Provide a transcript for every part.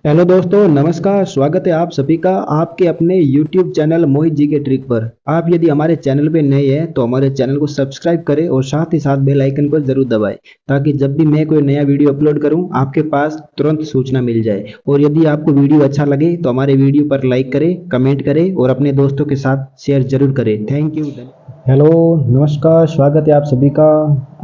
Hello दोस्तों, नमस्कार। स्वागत है आप सभी का आपके अपने YouTube चैनल मोहित जी के ट्रिक पर। आप यदि हमारे चैनल पे नए हैं तो हमारे चैनल को सब्सक्राइब करें और साथ ही साथ बेल आइकन को जरूर दबाएं, ताकि जब भी मैं कोई नया वीडियो अपलोड करूं आपके पास तुरंत सूचना मिल जाए। और यदि आपको वीडियो अच्छा लगे तो हमारे वीडियो पर लाइक करें, कमेंट करें और अपने दोस्तों के साथ शेयर जरूर करें। Thank you. हेलो, नमस्कार। स्वागत है आप सभी का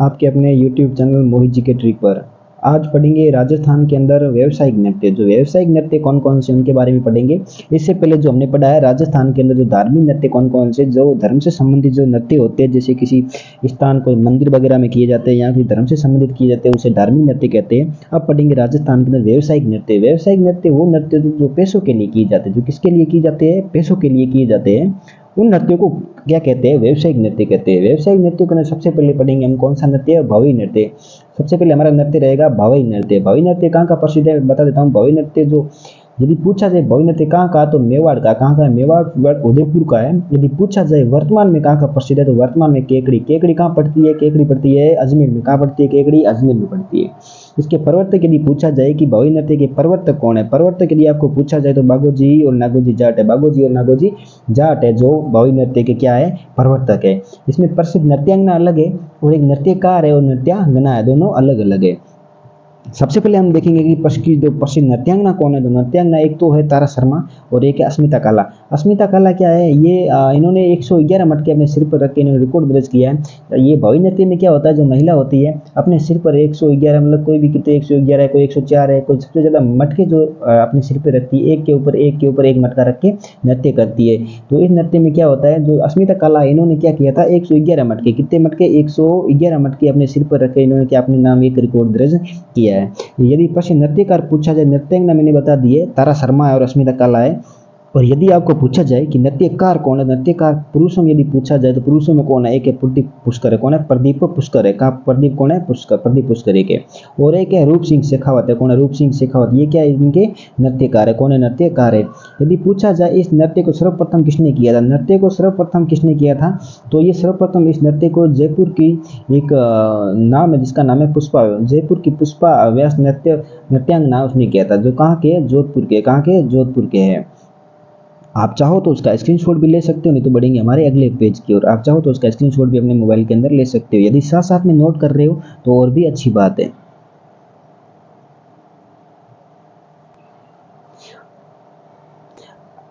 आपके अपने YouTube चैनल मोहित जी के ट्रिक पर। आज पढ़ेंगे राजस्थान के अंदर व्यावसायिक नृत्य। जो व्यावसायिक नृत्य कौन कौन से उनके बारे में पढ़ेंगे। इससे पहले जो हमने पढ़ा है राजस्थान के अंदर जो धार्मिक नृत्य कौन कौन से, जो धर्म से संबंधित जो नृत्य होते हैं, जैसे किसी स्थान को मंदिर वगैरह में किए जाते हैं या फिर धर्म से संबंधित किए जाते हैं, उसे धार्मिक नृत्य कहते हैं। अब पढ़ेंगे राजस्थान के अंदर व्यावसायिक नृत्य। व्यावसायिक नृत्य वो नृत्य जो पैसों के लिए किए जाते हैं। जो किसके लिए किए जाते हैं? पैसों के लिए किए जाते हैं। उन नृत्यों को क्या कहते हैं? व्यावसायिक नृत्य कहते हैं। व्यावसायिक नृत्यों के अंदर सबसे पहले पढ़ेंगे हम कौन सा नृत्य है? भवई नृत्य। सबसे पहले हमारा नृत्य रहेगा भवई नृत्य। भवई नृत्य कहाँ का प्रसिद्ध है बता देता हूँ। भवई नृत्य जो यदि पूछा जाए भवई नृत्य कहाँ का, तो मेवाड़ का। कहाँ का है? मेवाड़ उदयपुर का है। यदि पूछा जाए वर्तमान में कहाँ का प्रसिद्ध है, तो वर्तमान में केकड़ी। केकड़ी कहाँ पड़ती है? केकड़ी पड़ती है अजमेर में। कहाँ पड़ती है केकड़ी? अजमेर में पड़ती है। इसके प्रवर्तक यदि पूछा जाए कि भवई नृत्य के प्रवर्तक कौन है, प्रवर्तक यदि आपको पूछा जाए तो बागोजी और नागोजी जाट है। बागोजी और नागोजी जाट है जो भवई नृत्य के क्या है? प्रवर्तक है। इसमें प्रसिद्ध नृत्यांगना अलग है और एक नृत्यकार है और नृत्यांगना है, दोनों अलग अलग है। सबसे पहले हम देखेंगे कि प्रसिद्ध नृत्यांगना कौन है। तो नृत्यांगना एक तो है तारा शर्मा और एक है अस्मिता काला। अस्मिता काला क्या है? ये इन्होंने 111 मटके अपने सिर पर रख के इन्होंने रिकॉर्ड दर्ज किया है। ये भवई नृत्य में क्या होता है, जो महिला होती है अपने सिर पर 111, मतलब कोई भी कितने 111 है, कोई 104 है, कोई सबसे ज़्यादा मटके जो अपने सिर पर रखती है, एक के ऊपर एक मटका रख के नृत्य करती है। तो इस नृत्य में क्या होता है, जो अस्मिता काला इन्होंने क्या किया था, 111 मटके, कितने मटके? 111 मटके अपने सिर पर रखे इन्होंने क्या अपने नाम एक रिकॉर्ड दर्ज किया है। यदि प्रश्न नृत्यकार पूछा जाए, नृत्यांगना मैंने बता दिए तारा शर्मा है और अस्मिता काला है। और यदि आपको पूछा जाए कि नृत्यकार कौन है, नृत्यकार पुरुषों में यदि पूछा जाए तो पुरुषों में कौन है? एक है प्रदीप पुष्कर है। कौन है? प्रदीप पुष्कर है। कहाँ प्रदीप कौन है? पुष्कर, प्रदीप पुष्कर एक है। और एक है रूप सिंह शेखावत है। कौन है? रूप सिंह शेखावत। ये क्या है? इनके नृत्यकार है। कौन है? नृत्यकार है। यदि पूछा जाए इस नृत्य को सर्वप्रथम किसने किया था, नृत्य को सर्वप्रथम किसने किया था, तो ये सर्वप्रथम इस नृत्य को जयपुर की एक नाम है जिसका नाम है पुष्पा। जयपुर की पुष्पा व्यास नृत्यांगना उसने किया था, जो कहाँ के? जोधपुर के। कहाँ के? जोधपुर के हैं। आप चाहो तो उसका स्क्रीनशॉट भी ले सकते हो, नहीं तो बढ़ेंगे हमारे अगले पेज की ओर। आप चाहो तो उसका स्क्रीनशॉट भी अपने मोबाइल के अंदर ले सकते हो। यदि साथ साथ में नोट कर रहे हो तो और भी अच्छी बात है।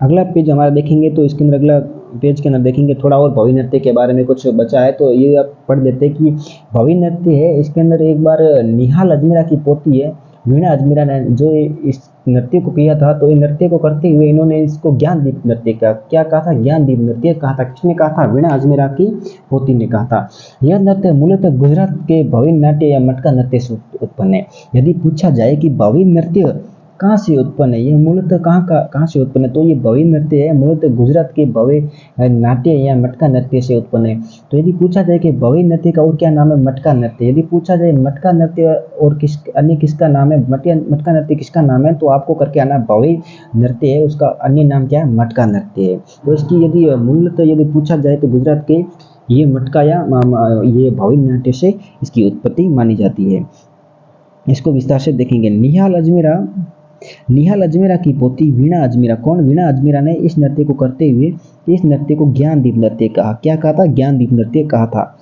अगला पेज हमारा देखेंगे तो इसके अंदर अगला पेज के अंदर देखेंगे थोड़ा और भवई नृत्य के बारे में कुछ बचा है, तो ये आप पढ़ लेते हैं कि भवई नृत्य है। इसके अंदर एक बार निहाल अजमेरा की पोती है वीणा अजमेरा ने जो इस नृत्य को किया था, तो इस नृत्य को करते हुए इन्होंने इसको ज्ञानदीप नृत्य का क्या कहा था? ज्ञानदीप नृत्य कहा था। किसने कहा था? वीणा अजमेरा की पोती ने कहा था। यह नृत्य मूलतः गुजरात के भवई नाट्य या मटका नृत्य से उत्पन्न है। यदि पूछा जाए कि भवई नृत्य कहाँ से उत्पन्न है, ये मूलतः कहाँ से उत्पन्न है, तो ये भवई नृत्य है मूलतः गुजरात के भवई नाट्य या मटका नृत्य से उत्पन्न है। तो यदि पूछा जाए कि भवई नृत्य का और क्या नाम है? मटका नृत्य। यदि पूछा जाए मटका नृत्य और किसका नाम है, मटका नृत्य किसका नाम है, तो आपको करके आना भवई नृत्य है, उसका अन्य नाम क्या है? मटका नृत्य है। तो इसकी यदि मूलतः यदि पूछा जाए तो गुजरात के ये मटका या ये भवई नाट्य से इसकी उत्पत्ति मानी जाती है। इसको विस्तार से देखेंगे। निहाल अजमेरा की पोती वीणा अजमेरा। कौन? वीणा अजमेरा ने इस नृत्य को करते हुए इस नृत्य को ज्ञानदीप नृत्य कहा। क्या कहा था? ज्ञानदीप नृत्य कहा था।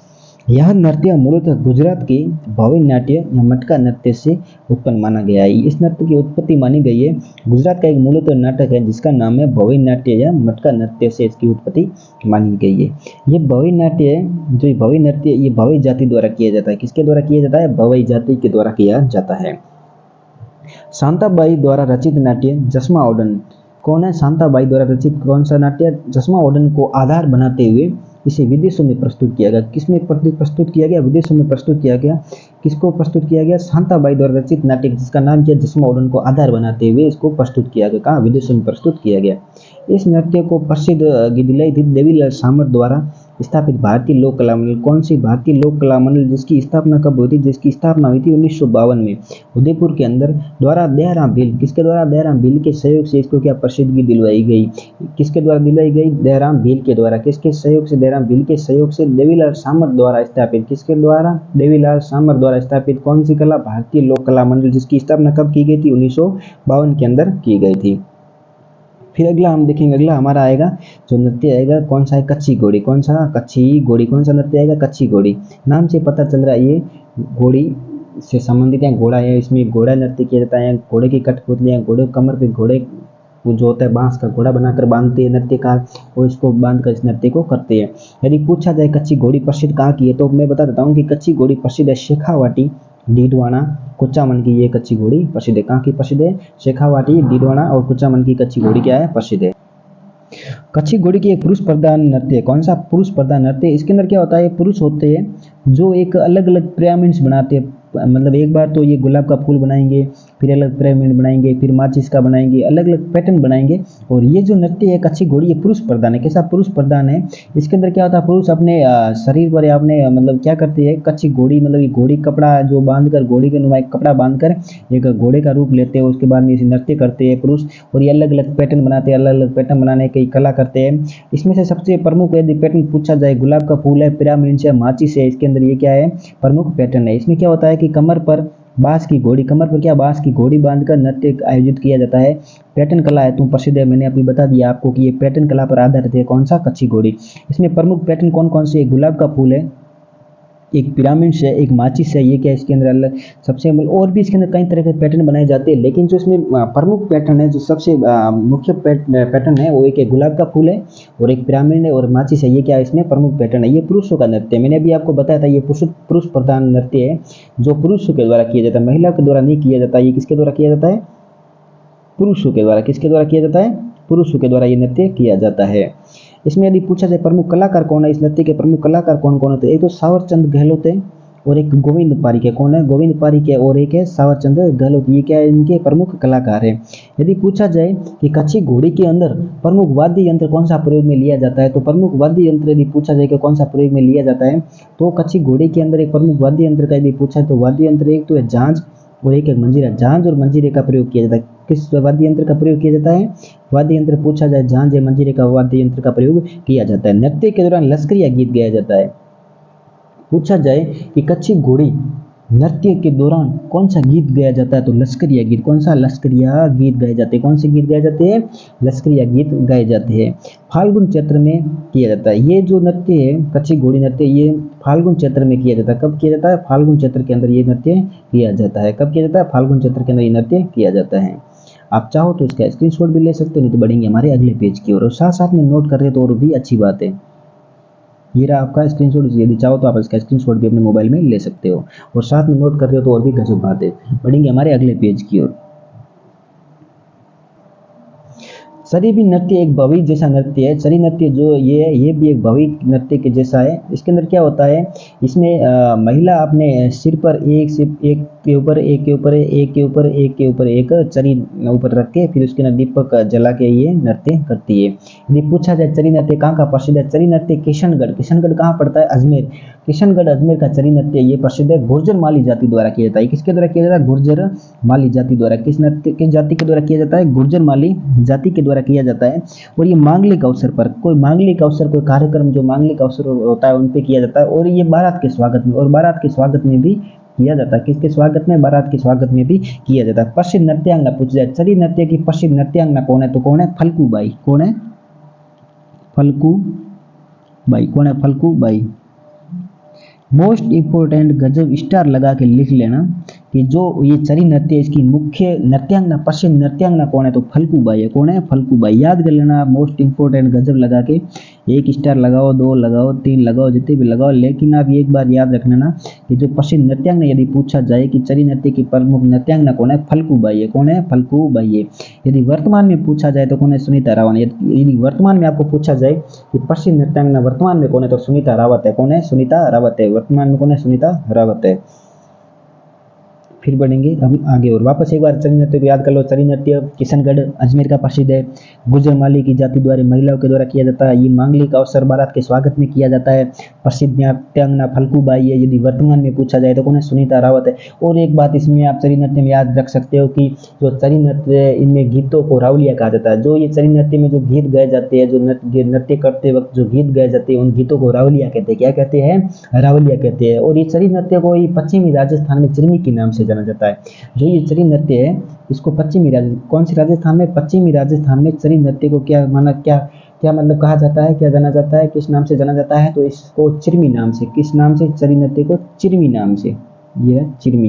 यह नृत्य मूलतः गुजरात के भवई नाट्य या मटका नृत्य से उत्पन्न माना गया है। इस नृत्य की उत्पत्ति मानी गई है। गुजरात का एक मूलतः नाटक है जिसका नाम है भवई नाट्य या मटका नृत्य से इसकी उत्पत्ति मानी गई है। ये भवई नाट्य है, जो भवई नृत्य ये भवई जाति द्वारा किया जाता है। किसके द्वारा किया जाता है? भवई जाति के द्वारा किया जाता है। शांताबाई द्वारा रचित नाट्य जसमा ओडन। कौन है? शांताबाई द्वारा रचित कौन सा नाट्य? जसमा ओडन को आधार बनाते हुए इसे विदेशों में प्रस्तुत किया गया। किसमें प्रस्तुत किया गया? विदेशों में प्रस्तुत किया गया। किसको प्रस्तुत किया गया? शांताबाई द्वारा रचित नाट्य जिसका नाम किया जसमा ओडन को आधार बनाते हुए इसको प्रस्तुत किया गया। कहाँ? विदेशों में प्रस्तुत किया गया। इस नृत्य को प्रसिद्ध गिदिलई देवीलाल सामर द्वारा स्थापित भारतीय लोक कला मंडल, कौन सी भारतीय लोक कला मंडल जिसकी स्थापना कब हुई थी? जिसकी स्थापना हुई थी 1952 में उदयपुर के अंदर, द्वारा दयाराम भील, किसके द्वारा? दयाराम भील के सहयोग से इसको क्या प्रसिद्धि दिलवाई गई? किसके द्वारा दिलवाई गई? दयाराम भील के द्वारा। किसके सहयोग से? दयाराम भील के सहयोग से। देवीलाल सामर द्वारा स्थापित, किसके द्वारा? देवीलाल सामर द्वारा स्थापित कौन सी कला? भारतीय लोक कला मंडल, जिसकी स्थापना कब की गई थी? 1952 के अंदर की गई थी। फिर अगला हम देखेंगे, अगला हमारा आएगा जो नृत्य आएगा कौन सा है? कच्ची घोड़ी। कौन सा? कच्ची घोड़ी। कौन सा नृत्य आएगा? कच्ची घोड़ी। नाम से पता चल रहा है ये घोड़ी से संबंधित है, घोड़ा है, इसमें घोड़ा नृत्य किया जाता है। घोड़े की कठपुतलियां, घोड़े कमर पे घोड़े जो होता है बांस का घोड़ा बनाकर बांधते हैं नृत्यकार, और इसको बांधकर इस नृत्य को करते हैं। यदि पूछा जाए कच्ची घोड़ी प्रसिद्ध कहाँ की है, तो मैं बता देता हूँ कि कच्ची घोड़ी प्रसिद्ध है शेखावाटी, डीडवाना, कुचामन की ये कच्ची घोड़ी प्रसिद्ध है। कहाँ की प्रसिद्ध है? शेखावाटी, डीडवाना और कुचामन की कच्ची घोड़ी क्या है? प्रसिद्ध है। कच्ची घोड़ी की एक पुरुष प्रधान नृत्य है। कौन सा? पुरुष प्रधान नृत्य। इसके अंदर क्या होता है? पुरुष होते हैं जो एक अलग अलग पिरामिड्स बनाते हैं, मतलब एक बार तो ये गुलाब का फूल बनाएंगे, फिर अलग पिरामिड बनाएंगे, फिर माचिस का बनाएंगे, अलग अलग पैटर्न बनाएंगे। और ये जो नृत्य है कच्ची घोड़ी, ये पुरुष प्रधान है। कैसा? पुरुष प्रधान है। इसके अंदर क्या होता है? पुरुष अपने शरीर पर या अपने मतलब क्या करते हैं? कच्ची घोड़ी मतलब ये घोड़ी कपड़ा जो बांधकर, घोड़ी के नुमा कपड़ा बांधकर एक घोड़े का रूप लेते हैं, उसके बाद में इसे नृत्य करते हैं पुरुष, और ये अलग अलग पैटर्न बनाते हैं, अलग अलग पैटर्न बनाने की कला करते हैं। इसमें से सबसे प्रमुख यदि पैटर्न पूछा जाए, गुलाब का फूल है, पिरामिड है, माचिस है, इसके अंदर ये क्या है? प्रमुख पैटर्न है। इसमें क्या होता है कि कमर पर बांस की घोड़ी, कमर पर क्या? बांस की घोड़ी बांधकर नृत्य आयोजित किया जाता है। पैटर्न कला है तो प्रसिद्ध है, मैंने अभी बता दिया आपको कि ये पैटर्न कला पर आधारित है। कौन सा? कच्ची घोड़ी। इसमें प्रमुख पैटर्न कौन कौन से? गुलाब का फूल है, एक पिरामिड है, एक माचिस है, ये क्या इसके अंदर अलग सबसे, और भी इसके अंदर कई तरह के पैटर्न बनाए जाते हैं, लेकिन जो इसमें प्रमुख पैटर्न है, जो सबसे मुख्य पैटर्न है, वो एक गुलाब का फूल है और एक पिरामिड है और माचिस है। ये क्या इसमें प्रमुख पैटर्न है। ये पुरुषों का नृत्य है, मैंने अभी आपको बताया था, ये पुरुष प्रधान नृत्य है जो पुरुषों के द्वारा किया जाता है, महिला के द्वारा नहीं किया जाता। ये किसके द्वारा किया जाता है? पुरुषों के द्वारा। किसके द्वारा किया जाता है? पुरुषों के द्वारा ये नृत्य किया जाता है। इसमें यदि पूछा जाए प्रमुख कलाकार कौन है, इस नृत्य के प्रमुख कलाकार कौन कौन होते हैं? एक तो सावरचंद गहलोत है और एक गोविंद पारिक है। कौन है? गोविंद पारिक है और एक है सावरचंद गहलोत। ये क्या है? इनके प्रमुख कलाकार है। यदि पूछा जाए कि कच्ची घोड़ी के अंदर प्रमुख वाद्य यंत्र कौन सा प्रयोग में लिया जाता है, तो प्रमुख वाद्य यंत्र यदि पूछा जाए कि कौन सा प्रयोग में लिया जाता है, तो कच्ची घोड़ी के अंदर एक प्रमुख वाद्य यंत्र का यदि पूछा है तो वाद्य यंत्र एक तो है झांझ और एक है मंजीरा। झांझ और मंजीरे का प्रयोग किया जाता है। किस वाद्य यंत्र का प्रयोग किया जाता है? वाद्य यंत्र पूछा जाए झांझ या मंजीरे का वाद्य यंत्र का प्रयोग किया जाता है। नृत्य के दौरान लश्करिया गीत गाया जाता है। पूछा जाए कि कच्ची घोड़ी नृत्य के दौरान कौन सा गीत गाया जाता है, तो लश्करिया गीत। कौन सा? लश्करिया गीत गाए जाते हैं। कौन से गीत गाए जाते हैं? लश्करिया गीत गाए जाते हैं। फाल्गुन चैत्र में किया जाता है। ये जो नृत्य है कच्ची घोड़ी नृत्य, ये फाल्गुन चैत्र में किया जाता है। कब किया जाता है? फाल्गुन चैत्र के अंदर ये नृत्य किया जाता है। कब किया जाता है? फाल्गुन चैत्र के अंदर ये नृत्य किया जाता है। आप चाहो तो इसका स्क्रीनशॉट भी ले सकते हो, नहीं तो बढ़ेंगे हमारे अगले पेज की ओर, और साथ साथ में नोट कर रहे तो और भी अच्छी बात है। ये रहा आपका स्क्रीनशॉट। यदि चाहो तो आप इसका स्क्रीनशॉट भी अपने मोबाइल में ले सकते हो, और साथ में नोट कर रहे हो तो और भी गजब बात है। बढ़ेंगे हमारे अगले पेज की ओर। सरी भी नृत्य एक भवि जैसा नृत्य है। सरी नृत्य जो ये भी एक भवि नृत्य के जैसा है। इसके अंदर क्या होता है? इसमें महिला अपने सिर पर एक के ऊपर एक के ऊपर एक के ऊपर एक के ऊपर एक चरी ऊपर रख के फिर उसके अंदर दीपक जला के ये नृत्य करती है। यदि पूछा जाए चरी नृत्य कहाँ का प्रसिद्ध है? चरी नृत्य किशनगढ़। किशनगढ़ कहाँ पड़ता है? अजमेर। किशनगढ़ अजमेर का चरी नृत्य ये प्रसिद्ध है। गुर्जर माली जाति द्वारा किया जाता है। किसके द्वारा किया जाता है? गुर्जर माली जाति द्वारा। किस नृत्य किस जाति के द्वारा किया जाता है? गुर्जर माली जाति के द्वारा किया जाता है। और ये मांगलिक अवसर पर, कोई मांगलिक अवसर, कोई कार्यक्रम जो मांगलिक अवसर होता है उन पे किया जाता है। और ये बारात के स्वागत में, और बारात के स्वागत में भी किया जाता है। किसके स्वागत में? बारात के स्वागत में भी किया जाता है। प्रसिद्ध नृत्यांगना पूछ जाए, चरी नृत्य की प्रसिद्ध नृत्यांगना कौन है, तो कौन है? फल्गू बाई। कौन है? फल्गू बाई। कौन है? फल्गू बाई। मोस्ट इंपोर्टेंट गजब स्टार लगा के लिख लेना कि जो ये चरी नृत्य इसकी मुख्य नृत्यांगना, प्रसिद्ध नृत्यांगना कौन है, तो फल्गू बाई है। कौन है? फल्गू बाई। याद कर लेना, मोस्ट इंपोर्टेंट गजब लगा के 1 स्टार लगाओ, 2 लगाओ, 3 लगाओ, जितने भी लगाओ। लेकिन आप एक बार याद रखना ना कि जो प्रसिद्ध नृत्यांगना यदि पूछा जाए कि चरी नृत्य की प्रमुख नृत्यांगना कौन है, फल्गू बाई है। कौन है? फल्गू बाई है। यदि वर्तमान में पूछा जाए तो कौन है? सुनीता रावत। यदि वर्तमान में आपको पूछा जाए कि प्रसिद्ध नृत्यांगना वर्तमान में कौन है, तो सुनीता रावत है। कौन है? सुनीता रावत है। वर्तमान में कौन है? सुनीता रावत है। फिर बढ़ेंगे हम आगे और वापस एक बार चरी नृत्य को याद कर लो। चरी नृत्य किशनगढ़ अजमेर का प्रसिद्ध है। गुजरमाली की जाति द्वारा महिलाओं के द्वारा किया जाता है। ये मांगलिक अवसर बारात के स्वागत में किया जाता है। प्रसिद्ध नृत्यांगना फल्गुबाई है। यदि वर्तमान में पूछा जाए तो कौन है? सुनीता रावत है। और एक बात इसमें आप चरी नृत्य में याद रख सकते हो कि जो चरी नृत्य है इनमें गीतों को रावलिया कहा जाता है। जो ये चरी नृत्य में जो गीत गाए जाते हैं, जो नृत्य करते वक्त जो गीत गाए जाते हैं उन गीतों को रावलिया कहते हैं। क्या कहते हैं? रावलिया कहते हैं। और ये चरी नृत्य को पश्चिमी राजस्थान में चिरमी के नाम से जाना जाता है। जो ये चरी नृत्य है इसको कौन सी राजस्थान में? पश्चिमी राजस्थान में चरी नृत्य को क्या माना, क्या मतलब कहा जाता है, क्या जाना जाता है, किस नाम से जाना जाता है? तो इसको चिरमी नाम से। किस नाम से? चरी नृत्य को चिरमी नाम से। ये है चिरमी।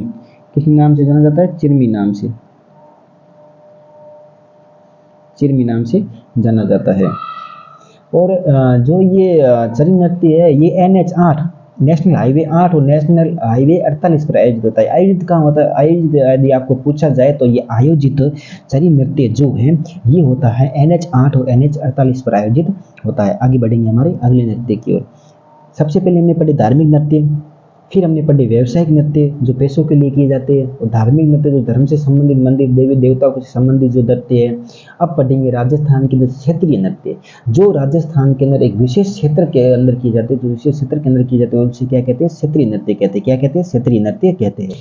किस नाम से जाना जाता है? चिरमी नाम से। चिरमी नाम से जाना जाता है। और जो ये चरी नृत्य है ये NH8 नेशनल हाईवे 8 और नेशनल हाईवे 48 पर आयोजित होता है। आयोजित कहाँ होता है? आयोजित यदि आपको पूछा जाए तो ये आयोजित चरी नृत्य जो है ये होता है NH8 और NH48 पर आयोजित होता है। आगे बढ़ेंगे हमारे अगले नृत्य की ओर। सबसे पहले हमने पढ़े धार्मिक नृत्य, फिर हमने पढ़े व्यवसायिक नृत्य जो पैसों के लिए किए जाते हैं, और धार्मिक नृत्य जो धर्म से संबंधित मंदिर देवी देवताओं से संबंधित जो नृत्य है। अब पढ़ेंगे राजस्थान के अंदर क्षेत्रीय नृत्य, जो राजस्थान के अंदर एक विशेष क्षेत्र के अंदर किए जाते हैं। जो विशेष क्षेत्र के अंदर किए जाते हैं उनसे क्या कहते हैं? क्षेत्रीय नृत्य कहते हैं। क्या कहते हैं? क्षेत्रीय नृत्य कहते हैं।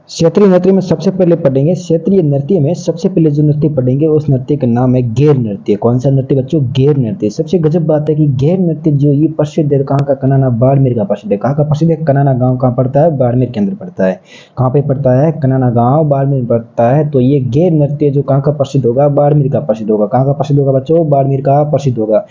क्षेत्रीय नृत्य में सबसे पहले पढ़ेंगे, क्षेत्रीय नृत्य में सबसे पहले जो नृत्य पढ़ेंगे उस नृत्य का नाम है घेर नृत्य। कौन सा नृत्य बच्चों? घेर नृत्य। सबसे गजब बात है कि घेर नृत्य जो ये प्रसिद्ध है कहाँ का? कनाना बाड़मेर का प्रसिद्ध है। कहाँ का प्रसिद्ध है? कनाना गांव कहाँ पड़ता है? बाड़मेर के अंदर पड़ता है। कहाँ पे पड़ता है? कनाना गांव बाड़मेर पड़ता है। तो ये घेर नृत्य जो कहाँ का प्रसिद्ध होगा? बाड़मेर का प्रसिद्ध होगा। कहाँ का प्रसिद्ध होगा बच्चों? बाड़मेर का प्रसिद्ध होगा।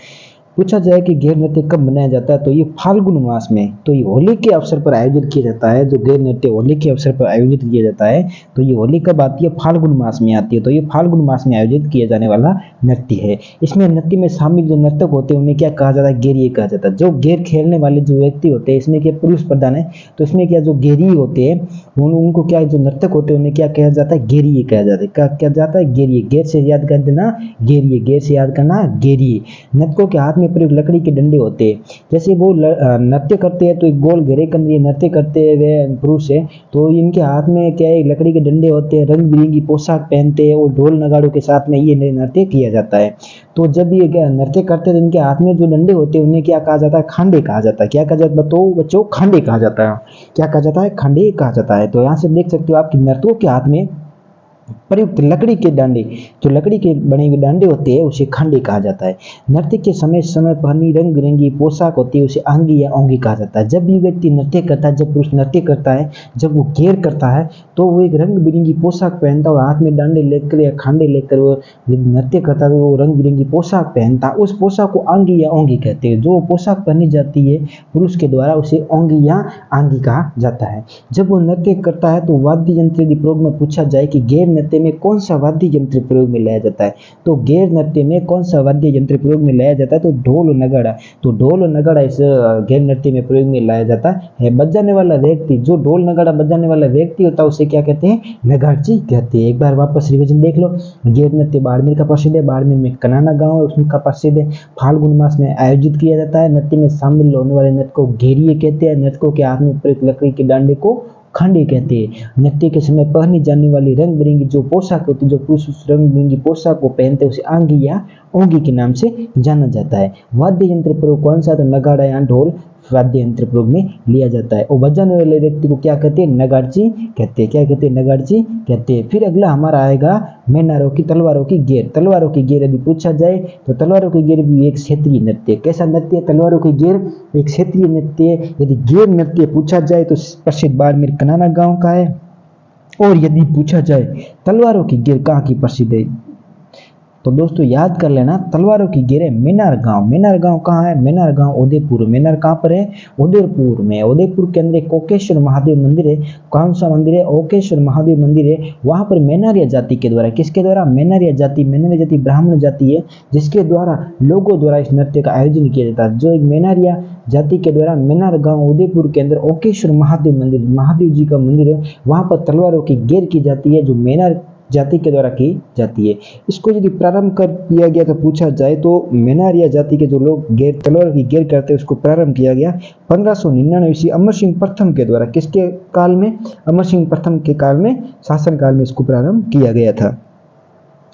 पूछा जाए कि घेर नृत्य कब मनाया जाता है तो ये फाल्गुन मास में। तो ये होली के अवसर पर आयोजित किया जाता है। जो घेर नृत्य होली के अवसर पर आयोजित किया जाता है तो ये होली कब आती है? फाल्गुन मास में आती है। तो ये फाल्गुन मास में आयोजित किया जाने वाला नृत्य है। इसमें नृत्य में शामिल जो नर्तक होते हैं उन्हें क्या कहा जाता है? घेरिये कहा जाता है। जो घेर खेलने वाले जो व्यक्ति होते हैं इसमें क्या पुरुष प्रधान है तो इसमें क्या जो घेरिये होते हैं उनको क्या जो नर्तक होते हैं उन्हें क्या कहा जाता है? घेरिये कहा जाता है। क्या क्या जाता है? घेरिये। घेर से याद कर देना घेरिये, घेर से याद करना घेरिये। नर्तकों के हाथ में प्रयुक्त लकड़ी के डंडे होते हैं। जैसे वो नृत्य करते हैं तो एक गोल घेरे के अंदर ये नृत्य करते हैं वे पुरुष है तो इनके हाथ में क्या है? लकड़ी के डंडे होते हैं, रंग बिरंगी पोशाक पहनते हैं और ढोल नगाड़ों के साथ में ये नृत्य किया जाता है। तो जब ये नृत्य करते हैं तो इनके हाथ में जो डंडे होते हैं उन्हें क्या कहा जाता है? खांडे कहा जाता है। क्या कहा जाता है? बताओ बच्चों, खांडे कहा जाता है। क्या कहा जाता है? खांडे कहा जाता है। तो यहाँ से देख सकते हो आपकी नर्तकों के हाथ में प्रयुक्त लकड़ी के डांडे, जो लकड़ी के बने हुए डांडे होते हैं उसे खांडे कहा जाता है। नृत्य के समय समय पहनी रंग बिरंगी पोशाक होती है उसे आंगी या ओंगी कहा जाता है। जब भी व्यक्ति नृत्य करता है, जब पुरुष नृत्य करता है, जब वो घेर करता है तो वो एक रंग बिरंगी पोशाक पहनता है और हाथ में डांडे लेकर या खांडे लेकर वो जब नृत्य करता है तो वो रंग बिरंगी पोशाक पहनता है। उस पोशाक को आंगी या ओंगी कहते हैं। जो पोशाक पहनी जाती है पुरुष के द्वारा उसे ओंगी या आंगी कहा जाता है। जब वो नृत्य करता है तो वाद्य यंत्र यदि प्रयोग में पूछा जाए कि घेर नृत्य में कौन सा वाद्य यंत्र प्रयोग में लाया जाता है तो घेर नृत्य में कौन सा वाद्य यंत्र प्रयोग में लाया जाता है तो ढोल और नगाड़ा। तो ढोल और नगाड़ा इस घेर नृत्य में प्रयोग में लाया जाता है। बजाने वाला व्यक्ति, जो ढोल नगाड़ा बजाने वाला व्यक्ति होता है उसे क्या कहते हैं? नगाड़ची कहते हैं। एक बार वापस रिवीजन देख लो। घेर नृत्य बाड़मेर का प्रसिद्ध है। बाड़मेर में कनाना गांव है उसका प्रसिद्ध है। फाल्गुन मास में आयोजित किया जाता है। नृत्य में शामिल होने वाले नृत्य को घेरिये कहते हैं। नृत्यों के हाथ में प्रयुक्त लकड़ी के डांडे को खांडे कहते हैं। नृत्य के समय पहनी जाने वाली रंग बिरंगी जो पोशाक होती है, जो पुरुष उस रंग बिरंगी पोशाक को पहनते हैं उसे आंगी या ओंगी के नाम से जाना जाता है। वाद्य यंत्र प्रयोग कौन सा? तो नगाड़ा या ढोल वाद्य यंत्र प्रयोग में लिया जाता है। और बजाने वाले व्यक्ति को क्या कहते हैं? नगाड़ची कहते हैं। क्या कहते हैं? नगाड़ची कहते हैं। फिर अगला हमारा आएगा मैनारों की तलवारों की घेर। तलवारों की घेर यदि पूछा जाए तो तलवारों की घेर भी एक क्षेत्रीय नृत्य। कैसा नृत्य है? तलवारों की घेर एक क्षेत्रीय नृत्य। यदि घेर नृत्य पूछा जाए तो प्रसिद्ध बाड़मेर कनाना गांव का है। और यदि पूछा जाए तलवारों की घेर कहाँ की प्रसिद्ध है तो दोस्तों याद कर लेना, तलवारों की घेर है मेनार गांव। मेनार गांव कहाँ है? मेनार गांव उदयपुर। मेनार कहाँ पर है? उदयपुर में। उदयपुर के अंदर एक ओकेश्वर महादेव मंदिर है। कौन सा मंदिर है? ओकेश्वर महादेव मंदिर है। वहां पर मेनारिया जाति के द्वारा, किसके द्वारा? मेनारिया जाति ब्राह्मण जाति है जिसके द्वारा लोगों द्वारा इस नृत्य का आयोजन किया जाता है। जो एक मेनारिया जाति के द्वारा मेनार गांव उदयपुर के अंदर ओकेश्वर महादेव मंदिर, महादेव जी का मंदिर है, वहां पर तलवारों की घेर की जाती है। जो मेनार जाति के द्वारा की जाती है। इसको यदि प्रारंभ कर किया गया तो पूछा जाए तो मेनारिया जाति के जो लोग गेर तलवार की गेर करते हैं उसको प्रारंभ किया गया 1599 ईस्वी अमर सिंह प्रथम के द्वारा। किसके काल में? अमर सिंह प्रथम के काल में, शासन काल में इसको प्रारंभ किया गया था।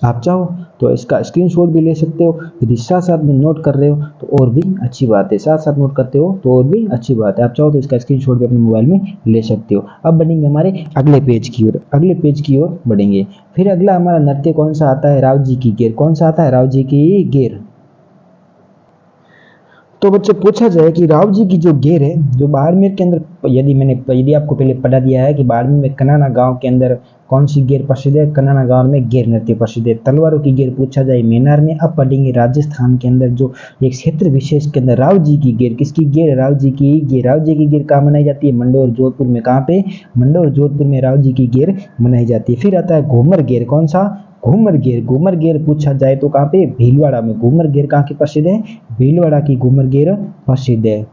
आप चाहो तो इसका स्क्रीनशॉट भी ले सकते हो, यदि साथ साथ में नोट कर रहे हो तो और भी अच्छी बात है, साथ साथ नोट करते हो तो और भी अच्छी बात है। आप चाहो तो इसका स्क्रीनशॉट भी अपने मोबाइल में ले सकते हो। अब बढ़ेंगे हमारे अगले पेज की ओर, अगले पेज की ओर बढ़ेंगे। फिर अगला हमारा नृत्य कौन सा आता है? राव जी की गेर। कौन सा आता है? राव जी की गेर। तो बच्चों पूछा जाए कि राव जी की जो गेर है, जो बाड़मेर के अंदर, यदि आपको पहले पढ़ा दिया है कि बाड़मेर में कनाना गांव के अंदर कौन सी गेर प्रसिद्ध है? कनाना गांव में गेर नृत्य प्रसिद्ध है। तलवारों की गेर पूछा जाए मेनार में। अब पढ़ेंगे राजस्थान के अंदर जो एक क्षेत्र विशेष के अंदर राव जी की गेर। किसकी गेर? राव जी की गेर। राव जी की गेर कहाँ मनाई जाती है? मंडोर जोधपुर में। कहाँ पे? मंडोर जोधपुर में राव जी की गेर मनाई जाती है। फिर आता है घूमर गेर। कौन सा? घूमर गेर। घूमर गेर पूछा जाए तो कहाँ पे? भीलवाड़ा में। घूमर गेर कहाँ की प्रसिद्ध है? भीलवाड़ा की घूमर गेर प्रसिद्ध है।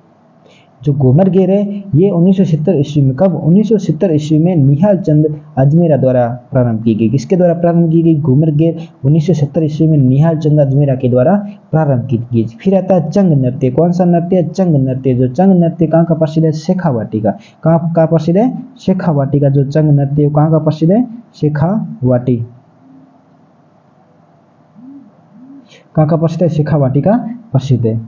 जो घूमर गेर है ये 1970 ईस्वी में, कब? 1970 ईस्वी में निहाल चंद अजमेरा द्वारा प्रारंभ की गई। किसके द्वारा प्रारंभ की गई? घूमर गेर 1970 ईस्वी में निहाल चंद अजमेरा के द्वारा प्रारंभ की गई। फिर आता है चंग नृत्य। कौन सा नृत्य? चंग नृत्य। जो चंग नृत्य कहाँ का प्रसिद्ध है? शेखावाटी का। कहाँ प्रसिद्ध है? शेखावाटी का। जो चंग नृत्य कहाँ का प्रसिद्ध है? शेखावाटी। कहाँ का प्रसिद्ध है? शेखावाटी का प्रसिद्ध है।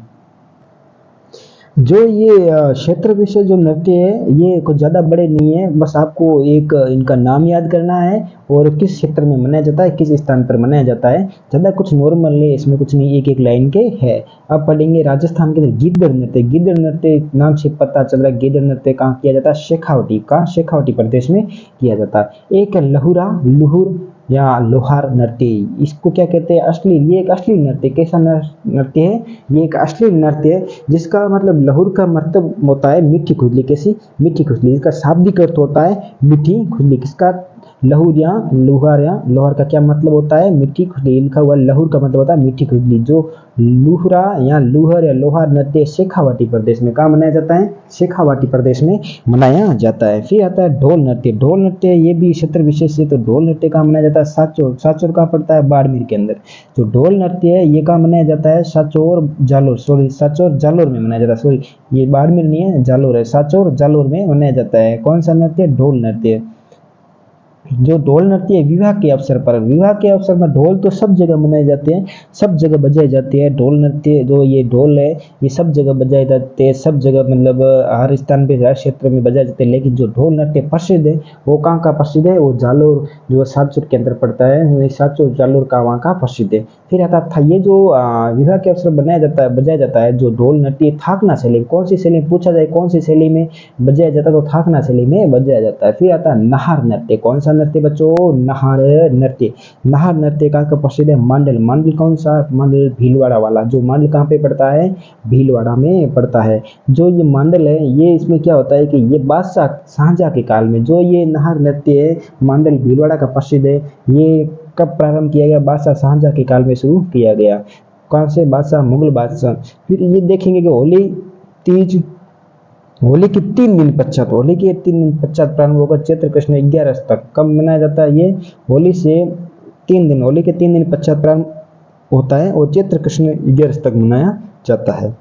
जो ये क्षेत्र विशेष जो नृत्य है ये कुछ ज़्यादा बड़े नहीं है, बस आपको एक इनका नाम याद करना है और किस क्षेत्र में मनाया जाता है, किस स्थान पर मनाया जाता है। ज़्यादा कुछ नॉर्मल है इसमें, कुछ नहीं, एक एक लाइन के है। अब पढ़ेंगे राजस्थान के गिद्दड़ नृत्य। गिद्दड़ नृत्य नाम से पता चल रहा है गिद्दड़ नृत्य कहाँ किया जाता है? शेखावटी का, शेखावटी प्रदेश में किया जाता है। एक लहुरा, लुहुर या लोहार नृत्य, इसको क्या कहते हैं? असली। ये एक असली नृत्य। कैसा नृत्य है? ये एक असली नृत्य है जिसका मतलब लहुर का मतलब होता है मीठी खुजली। कैसी? मीठी खुजली। इसका शाब्दिक अर्थ होता है मीठी खुजली। किसका? लहुर या लोहार। या लोहार का क्या मतलब होता है? मीठी खुजली। लिखा हुआ लहुर का मतलब होता है मीठी खुजली। जो लुहरा या लुहर या लोहार नृत्य शेखावाटी प्रदेश में कहाँ मनाया जाता है? शेखावाटी प्रदेश में मनाया जाता है। फिर आता है ढोल नृत्य। ढोल नृत्य ये भी क्षेत्र विशेष है। तो ढोल नृत्य कहाँ मनाया जाता है? साचोर। साचोर कहाँ पड़ता है? बाड़मेर के अंदर। जो ढोल नृत्य है ये कहाँ मनाया जाता है? साचोर जालोर, सॉरी साचोर जालोर में मनाया जाता है। सॉरी ये बाड़मेर नहीं है, जालोर है। साचोर जालोर में मनाया जाता है। कौन सा नृत्य? ढोल नृत्य। जो ढोल नृत्य है विवाह के अवसर पर, विवाह के अवसर में ढोल तो सब जगह मनाए जाते हैं, सब जगह बजाए जाते हैं। ढोल नृत्य जो ये ढोल है ये सब जगह बजाए जाते हैं, सब जगह मतलब हर स्थान पे हर क्षेत्र में बजाए जाते हैं। लेकिन जो ढोल नृत्य प्रसिद्ध है वो कहाँ का प्रसिद्ध है? वो जालोर जो साचोर के अंदर पड़ता है, वो साचोर जालोर का वहाँ का प्रसिद्ध है। फिर आता था ये जो विवाह के अवसर बनाया जाता है, बजाया जाता है जो ढोल नृत्य थाकना शैली। कौन सी शैली? पूछा जाए कौन सी शैली में बजाया जाता है तो थाकना शैली में बजाया जाता है। फिर आता है नाहर नृत्य। कौन सा नृत्य बच्चों? नाहर नृत्य। नाहर नृत्य कहाँ का प्रसिद्ध है? मांडल। मांडल कौन सा? मांडल भीलवाड़ा वाला। जो मांडल कहाँ पे पड़ता है? भीलवाड़ा में पड़ता है। जो ये मांडल है ये इसमें क्या होता है कि ये बादशाह शाहजहां के काल में जो ये नाहर नृत्य है मांडल भीलवाड़ा का प्रसिद्ध है। ये कब प्रारंभ किया गया? बादशाह शाहजहां के काल में शुरू किया गया। कौन से बादशाह? मुगल बादशाह। फिर ये देखेंगे कि होली तीज, होली के 3 दिन पश्चात, होली के 3 दिन पश्चात प्रारंभ होगा चैत्र कृष्ण 11 तक। कब मनाया जाता है? ये होली से 3 दिन, होली के 3 दिन पश्चात प्रारंभ होता है और चैत्र कृष्ण 11 तक मनाया जाता है।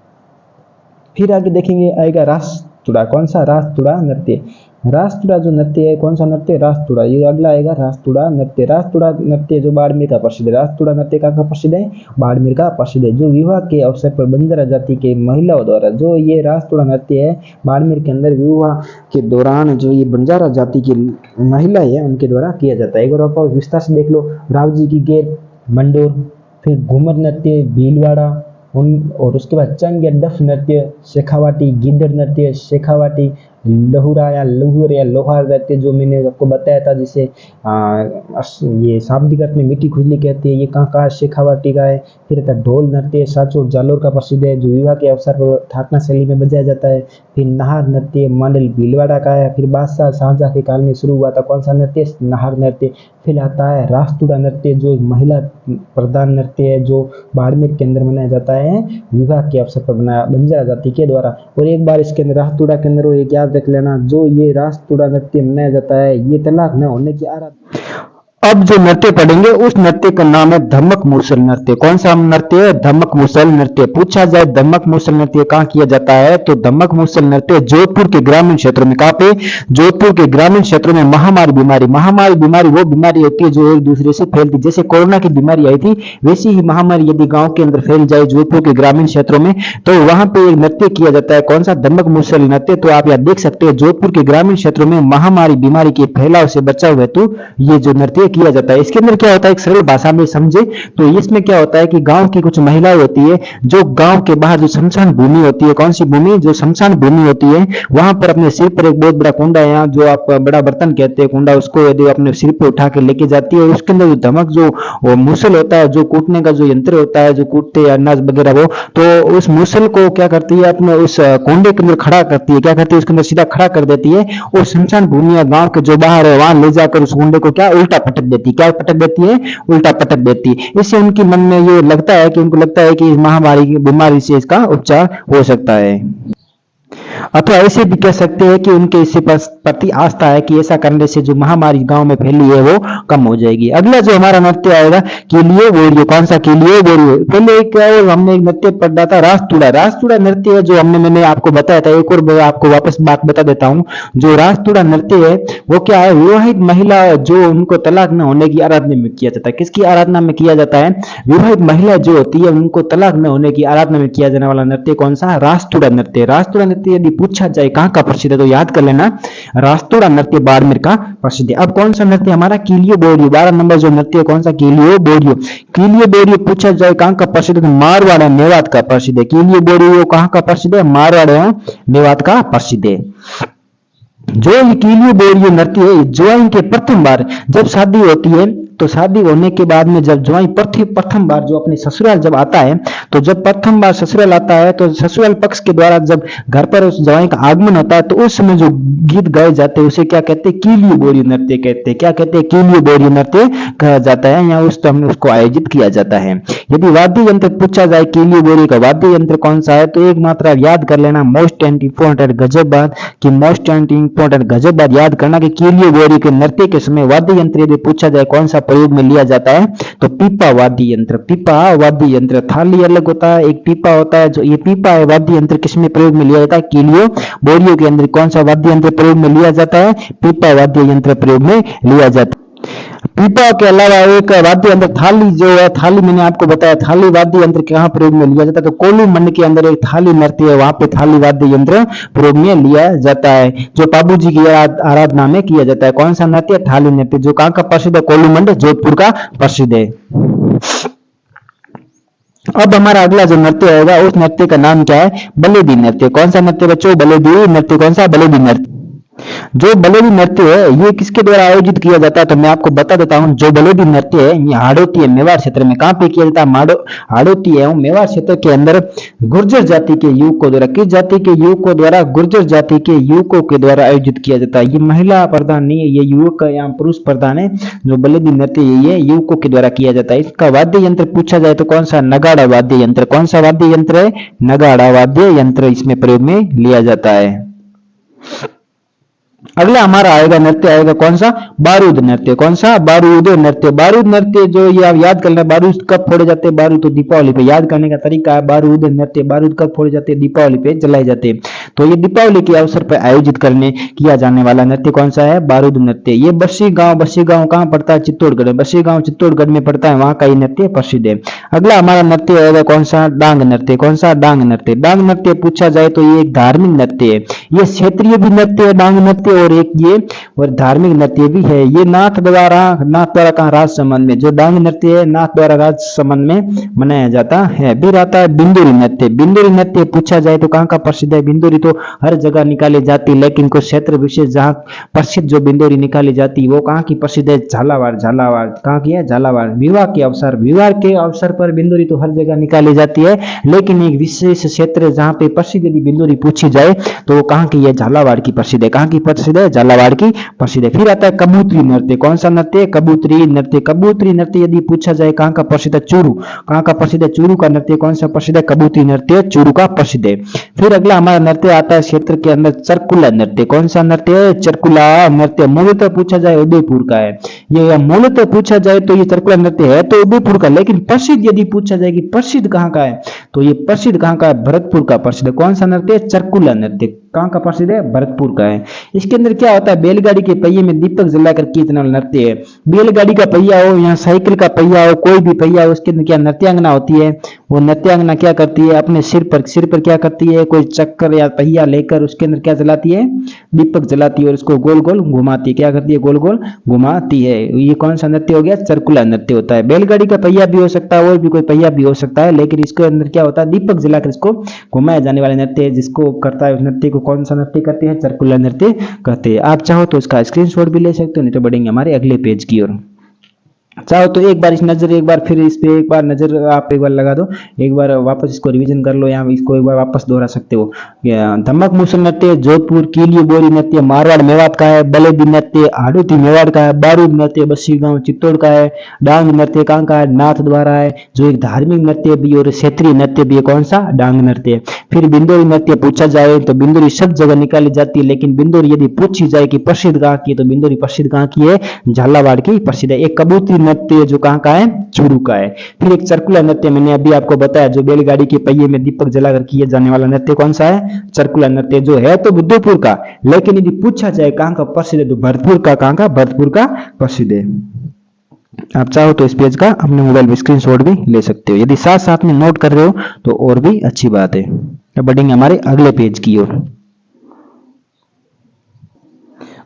फिर आगे देखेंगे आएगा रास तुड़ा। कौन सा? रास तुड़ा नृत्य। रास तुड़ा जो नृत्य है कौन सा नृत्य? रास तुड़ा। ये अगला आएगा रास तुड़ा नृत्य। रास तुड़ा नृत्य जो बाड़मेर का प्रसिद्ध है। रास तुड़ा नृत्य का प्रसिद्ध है? बाड़मेर का प्रसिद्ध है। जो विवाह के अवसर पर बंजारा जाति के महिलाओं द्वारा जो ये रास तुड़ा नृत्य है बाड़मेर के अंदर विवाह के दौरान जो ये बंजारा जाति की महिला है उनके द्वारा किया जाता है। एक बार आप विस्तार से देख लो। राव जी की गेर मंडोर, फिर घूमर नृत्य भीलवाड़ा, और उसके बाद चंग या डफ नृत्य शेखावाटी, गिद्दड़ नृत्य शेखावाटी, लहुरा या लहुर या लोहार नृत्य जो मैंने आपको बताया था जिसे ये शाब्दिक अर्थ में मीठी खुजली कहती है, ये कहाँ का? शेखावाटी का है। फिर था ढोल नृत्य साचोर जालोर का प्रसिद्ध है जो विवाह के अवसर पर थाकना शैली में बजाया जाता है। फिर नाहर नृत्य मंडल भीलवाड़ा का है। फिर बादशाह शाहजहां के काल में शुरू हुआ था कौन सा नृत्य? नाहर नृत्य। फिर आता है रासतुड़ा नृत्य जो महिला प्रधान नृत्य है जो बाड़मेर के अंदर मनाया जाता है विवाह के अवसर पर बनाया बंजारा जाति के द्वारा। और एक बार इसके अंदर रासतुड़ा के अंदर एक याद रख लेना, जो ये रासतुड़ा नृत्य मनाया जाता है ये तलाक न होने की अब जो नृत्य पढ़ेंगे उस नृत्य का नाम है धमक मूसल नृत्य। कौन सा नृत्य है? धमक मूसल नृत्य। पूछा जाए धमक मूसल नृत्य कहाँ किया जाता है, तो धमक मूसल नृत्य जोधपुर के ग्रामीण क्षेत्रों में। कहाँ पे? जोधपुर के ग्रामीण क्षेत्रों में। महामारी बीमारी वो बीमारी होती है जो एक दूसरे से फैलती, जैसे कोरोना की बीमारी आई थी वैसी ही महामारी यदि गांव के अंदर फैल जाए जोधपुर के ग्रामीण क्षेत्रों में, तो वहां पे एक नृत्य किया जाता है। कौन सा? धमक मूसल नृत्य। तो आप यहाँ देख सकते हैं जोधपुर के ग्रामीण क्षेत्रों में महामारी बीमारी के फैलाव से बचाव हेतु ये जो नृत्य किया जाता है। इसके अंदर क्या होता है, एक सरल भाषा में समझे तो इसमें क्या होता है कि गांव की कुछ महिलाएं होती है जो गांव के बाहर जो शमशान भूमि होती है, कौन सी भूमि? जो शमशान भूमि होती है, वहां पर अपने सिर पर एक बहुत बड़ा कुंडा है, जो आप बड़ा बर्तन कहते हैं कुंडा, उसको यदि अपने सिर पे उठा के लेके जाती है और उसके अंदर जो धमक जो मूसल होता है, जो कूटने का जो यंत्र होता है, जो कूटते हैं अनाज वगैरह वो, तो उस मूसल को क्या करती है अपने उस कुंडे के अंदर खड़ा करती है। क्या करती है? उसके अंदर सीधा खड़ा कर देती है और शमशान भूमि या गांव के जो बाहर है वहां ले जाकर उस कुंडे को क्या उल्टा पटक देती है। क्या पटक देती है? उल्टा पटक देती है। इससे उनके मन में ये लगता है कि उनको लगता है कि इस महामारी की बीमारी से इसका उपचार हो सकता है। अथवा ऐसे भी कह सकते हैं कि उनके इससे प्रति आस्था है कि ऐसा करने से जो महामारी गांव में फैली है वो कम हो जाएगी। अगला जो हमारा नृत्य आएगा कीलियो बोरियो। कौन सा? कीलियो बोरियो। पहले एक हमने एक नृत्य पढ़ा था रास्तुड़ा। रास्तुड़ा नृत्य है जो मैंने आपको बताया था। एक और आपको वापस बात बता देता हूँ। जो रास्तुड़ा नृत्य है वो क्या है? विवाहित महिला जो उनको तलाक न होने की आराधना में किया जाता है। किसकी आराधना में किया जाता है? विवाहित महिला जो होती है उनको तलाक न होने की आराधना में किया जाने वाला नृत्य कौन सा? रास्तुड़ा नृत्य। रास्तुड़ा नृत्य यदि पूछा जाए कहां का प्रसिद्ध है तो याद कर लेना, रास्तोड़ा नृत्य बाड़मेर का प्रसिद्ध है। अब कौन सा नृत्य हमारा? कीलियो बोरियो। 12 नंबर जो नृत्य कौन सा? कीलियो बोरियो। कीलियो बोरियो पूछा जाए कहां का प्रसिद्ध है? मारवाड़ मेवात का प्रसिद्ध है। कीलियो बोरियो कहां का प्रसिद्ध है? मारवाड़ मेवात का प्रसिद्ध है। जो ये कीलियो बोरियो नृत्य है ज्वाइन के प्रथम बार जब शादी होती है, तो शादी होने के बाद में जब ज्वाइन प्रथम बार जो अपने ससुराल जब आता है, तो जब प्रथम बार ससुराल आता है तो ससुराल पक्ष के द्वारा जब घर पर उस ज्वाइन का आगमन होता है तो उस समय जो गीत गाए जाते हैं उसे क्या कहते हैं? कीलियो बोरियो नृत्य कहते हैं। क्या कहते हैं? कीलियो बोरियो नृत्य कहा जाता है। यहाँ उस टाइम उसको आयोजित किया जाता है। यदि वाद्य यंत्र पूछा जाए कीलियो बोरियो का वाद्य यंत्र कौन सा है, तो एक मात्रा याद कर लेना, मोस्ट एंड इंपॉर्टेंट गजबबाद की मोस्ट एंड इंपॉर्टेंट गजबबाद याद करना कि कीलियो बोरियो के नृत्य के समय वाद्य यंत्र यदि पूछा जाए कौन सा प्रयोग में लिया जाता है, तो पीपा वाद्य यंत्र। पीपा वाद्य यंत्र। थाली अलग होता है, एक पीपा होता है। जो ये पीपा है वाद्य यंत्र किसमें प्रयोग में लिया जाता है? कीलियो बोरियो के अंदर कौन सा वाद्य यंत्र प्रयोग में लिया जाता है? पीपा वाद्य यंत्र प्रयोग में लिया जाता है। पीपा के अलावा एक वाद्य यंत्र थाली जो है, थाली मैंने आपको बताया थाली वाद्य यंत्र कहाँ प्रयोग में लिया जाता है, तो कोल्लू मंडल के अंदर एक थाली नृत्य है, वहां पे थाली वाद्य यंत्र प्रयोग में लिया जाता है, जो बाबू जी की आराधना में किया जाता है। कौन सा नृत्य? थाली नृत्य। जो कहाँ का प्रसिद्ध है? कोल्लू मंडल जोधपुर का प्रसिद्ध है। अब हमारा अगला जो नृत्य होगा उस नृत्य का नाम क्या है? बलेदी नृत्य। कौन सा नृत्य बच्चों? बलेदी नृत्य। कौन सा? बलेदी नृत्य। जो बलेदी नृत्य है ये किसके द्वारा आयोजित किया जाता है, तो मैं आपको बता देता हूं। जो बलेदी नृत्य है ये हाड़ौती मेवाड़ क्षेत्र में कहां पे किया जाता है? हाड़ौती एवं मेवाड़ क्षेत्र के अंदर गुर्जर जाति के युवकों द्वारा, किस जाति के युवकों द्वारा? गुर्जर जाति के युवकों के द्वारा आयोजित किया जाता है। ये महिला प्रधान नहीं है, ये युवक या पुरुष प्रधान है। जो बलेदी नृत्य ये युवकों के द्वारा किया जाता है। इसका वाद्य यंत्र पूछा जाए तो कौन सा? नगाड़ा वाद्य यंत्र। कौन सा वाद्य यंत्र है? नगाड़ा वाद्य यंत्र इसमें प्रयोग में लिया जाता है। अगला हमारा आएगा नृत्य आएगा कौन सा? बारूद नृत्य। कौन सा? बारूद नृत्य। बारूद नृत्य जो ये आप याद करना, बारूद कब फोड़े जाते हैं? बारूद तो दीपावली पे। याद करने का तरीका है बारूद नृत्य। बारूद कब फोड़े जाते हैं? दीपावली पे जलाए जाते हैं। तो ये दीपावली के अवसर पर आयोजित करने किया जाने वाला नृत्य कौन सा है? बारूद नृत्य। ये बस्सी गांव कहाँ पड़ता है? चित्तौड़गढ़ में। बस्सी गांव चित्तौड़गढ़ में पड़ता है, वहां का ये नृत्य प्रसिद्ध है। अगला हमारा नृत्य आएगा कौन सा? डांग नृत्य। कौन सा? डांग नृत्य। डांग नृत्य पूछा जाए तो ये एक धार्मिक नृत्य है। ये क्षेत्रीय भी नृत्य है डांग नृत्य, और एक ये और धार्मिक नृत्य भी है। ये नाथ द्वारा कहा? राज संबंध में। जो डांग नृत्य है नाथ द्वारा राज संबंध में मनाया जाता है। फिर आता है बिंदुरी नृत्य। बिंदुरी नृत्य पूछा जाए तो कहाँ का प्रसिद्ध है? बिंदुरी तो हर जगह निकाली जाती, लेकिन कुछ क्षेत्र विशेष जहाँ प्रसिद्ध जो बिंदुरी निकाली जाती वो कहाँ की प्रसिद्ध है? झालावाड़। झालावाड़ कहाँ की है? झालावाड़। विवाह के अवसर पर बिंदुरी तो हर जगह निकाली जाती है, लेकिन एक विशेष क्षेत्र जहाँ पे प्रसिद्ध यदि बिंदुरी पूछी जाए तो वो कहाँ की है, झालावाड़ की प्रसिद्ध है। कहाँ की प्रसिद्ध है, झालावाड़ की प्रसिद्ध है। फिर आता है कबूतरी नृत्य। कौन सा नृत्य, कबूतरी नृत्य। कबूतरी नृत्य यदि पूछा जाए कहाँ का प्रसिद्ध है, चूरू। कहाँ का प्रसिद्ध है, चूरू का नृत्य कौन सा प्रसिद्ध है, कबूतरी नृत्य चूरू का प्रसिद्ध है। फिर अगला हमारा नृत्य आता है क्षेत्र के अंदर चरकुला नृत्य। कौन सा नृत्य है, चरकुला नृत्य। मूलतः पूछा जाए उदयपुर का है ये, मूलतः पूछा जाए तो ये चरकुला नृत्य है तो उदयपुर का, लेकिन प्रसिद्ध यदि पूछा जाए कि प्रसिद्ध कहाँ का है तो ये प्रसिद्ध कहाँ का है, भरतपुर का प्रसिद्ध है। कौन सा नृत्य है, चरकुला नृत्य। कहाँ का प्रसिद्ध है, भरतपुर का है। इसके अंदर क्या होता है, बैलगाड़ी के पहिए में दीपक जलाकर कीर्तन नृत्य है। बैलगाड़ी का पहिया हो या साइकिल का पहिया हो, कोई भी पहिया हो, उसके अंदर क्या नृत्यांगना होती है, वो नृत्यांगना क्या करती है, अपने सिर पर क्या करती है, कोई चक्कर या पहिया लेकर उसके अंदर क्या जलाती है, दीपक जलाती है और उसको गोल गोल घुमाती है। क्या करती है, गोल गोल घुमाती है। ये कौन सा नृत्य हो गया, चरकुला नृत्य होता है। बैलगाड़ी का पहिया भी हो सकता है और भी कोई पहिया भी हो सकता है, लेकिन इसके अंदर क्या होता है, दीपक जलाकर इसको घुमाया जाने वाला नृत्य है। जिसको करता है उस नृत्य को कौन सा नृत्य कहते हैं, चरकुला नृत्य कहते हैं। आप चाहो तो इसका स्क्रीनशॉट भी ले सकते हो, नहीं तो बढ़ेंगे हमारे अगले पेज की ओर। चाहो तो एक बार एक बार फिर इस पे एक बार नजर आप एक बार लगा दो, एक बार वापस इसको रिवीजन कर लो या इसको एक बार वापस दोहरा सकते हो। धमक मुसल नृत्य जोधपुर, कीली बोरी नृत्य मारवाड़ मेवात का है। बलेदी नृत्य हाड़ोती मेवाड़ का है। बारूद नृत्य बस्सी गांव चित्तौड़ का है। डांग नृत्य कहाँ का है, नाथ द्वारा है, जो एक धार्मिक नृत्य भी और क्षेत्रीय नृत्य भी है। कौन सा, डांग नृत्य। फिर बिंदुरी नृत्य पूछा जाए तो बिंदुरी सब जगह निकाली जाती है, लेकिन बिंदुरी यदि पूछी जाए कि प्रसिद्ध कहाँ की है तो बिंदुरी प्रसिद्ध कहाँ की है, झालावाड़ की प्रसिद्ध है। एक कबूतरी नृत्य जो कहाँ का है, चूरू का है। फिर एक चरकुला नृत्य मैंने अभी आपको बताया, जो बैलगाड़ी के पहिए में दीपक जलाकर किया जाने वाला नृत्य कौन सा है, चरकुला नृत्य, जो है तो बुद्धपुर का, लेकिन यदि पूछा जाए कहाँ का प्रसिद्ध है तो भरतपुर का। कहाँ का, भरतपुर का प्रसिद्ध है। आप चाहो तो इस पेज का अपने मोबाइल में स्क्रीनशॉट भी ले सकते हो, यदि साथ साथ में नोट कर रहे हो तो और भी अच्छी बात है। अब बढ़ेंगे हमारे अगले पेज की ओर।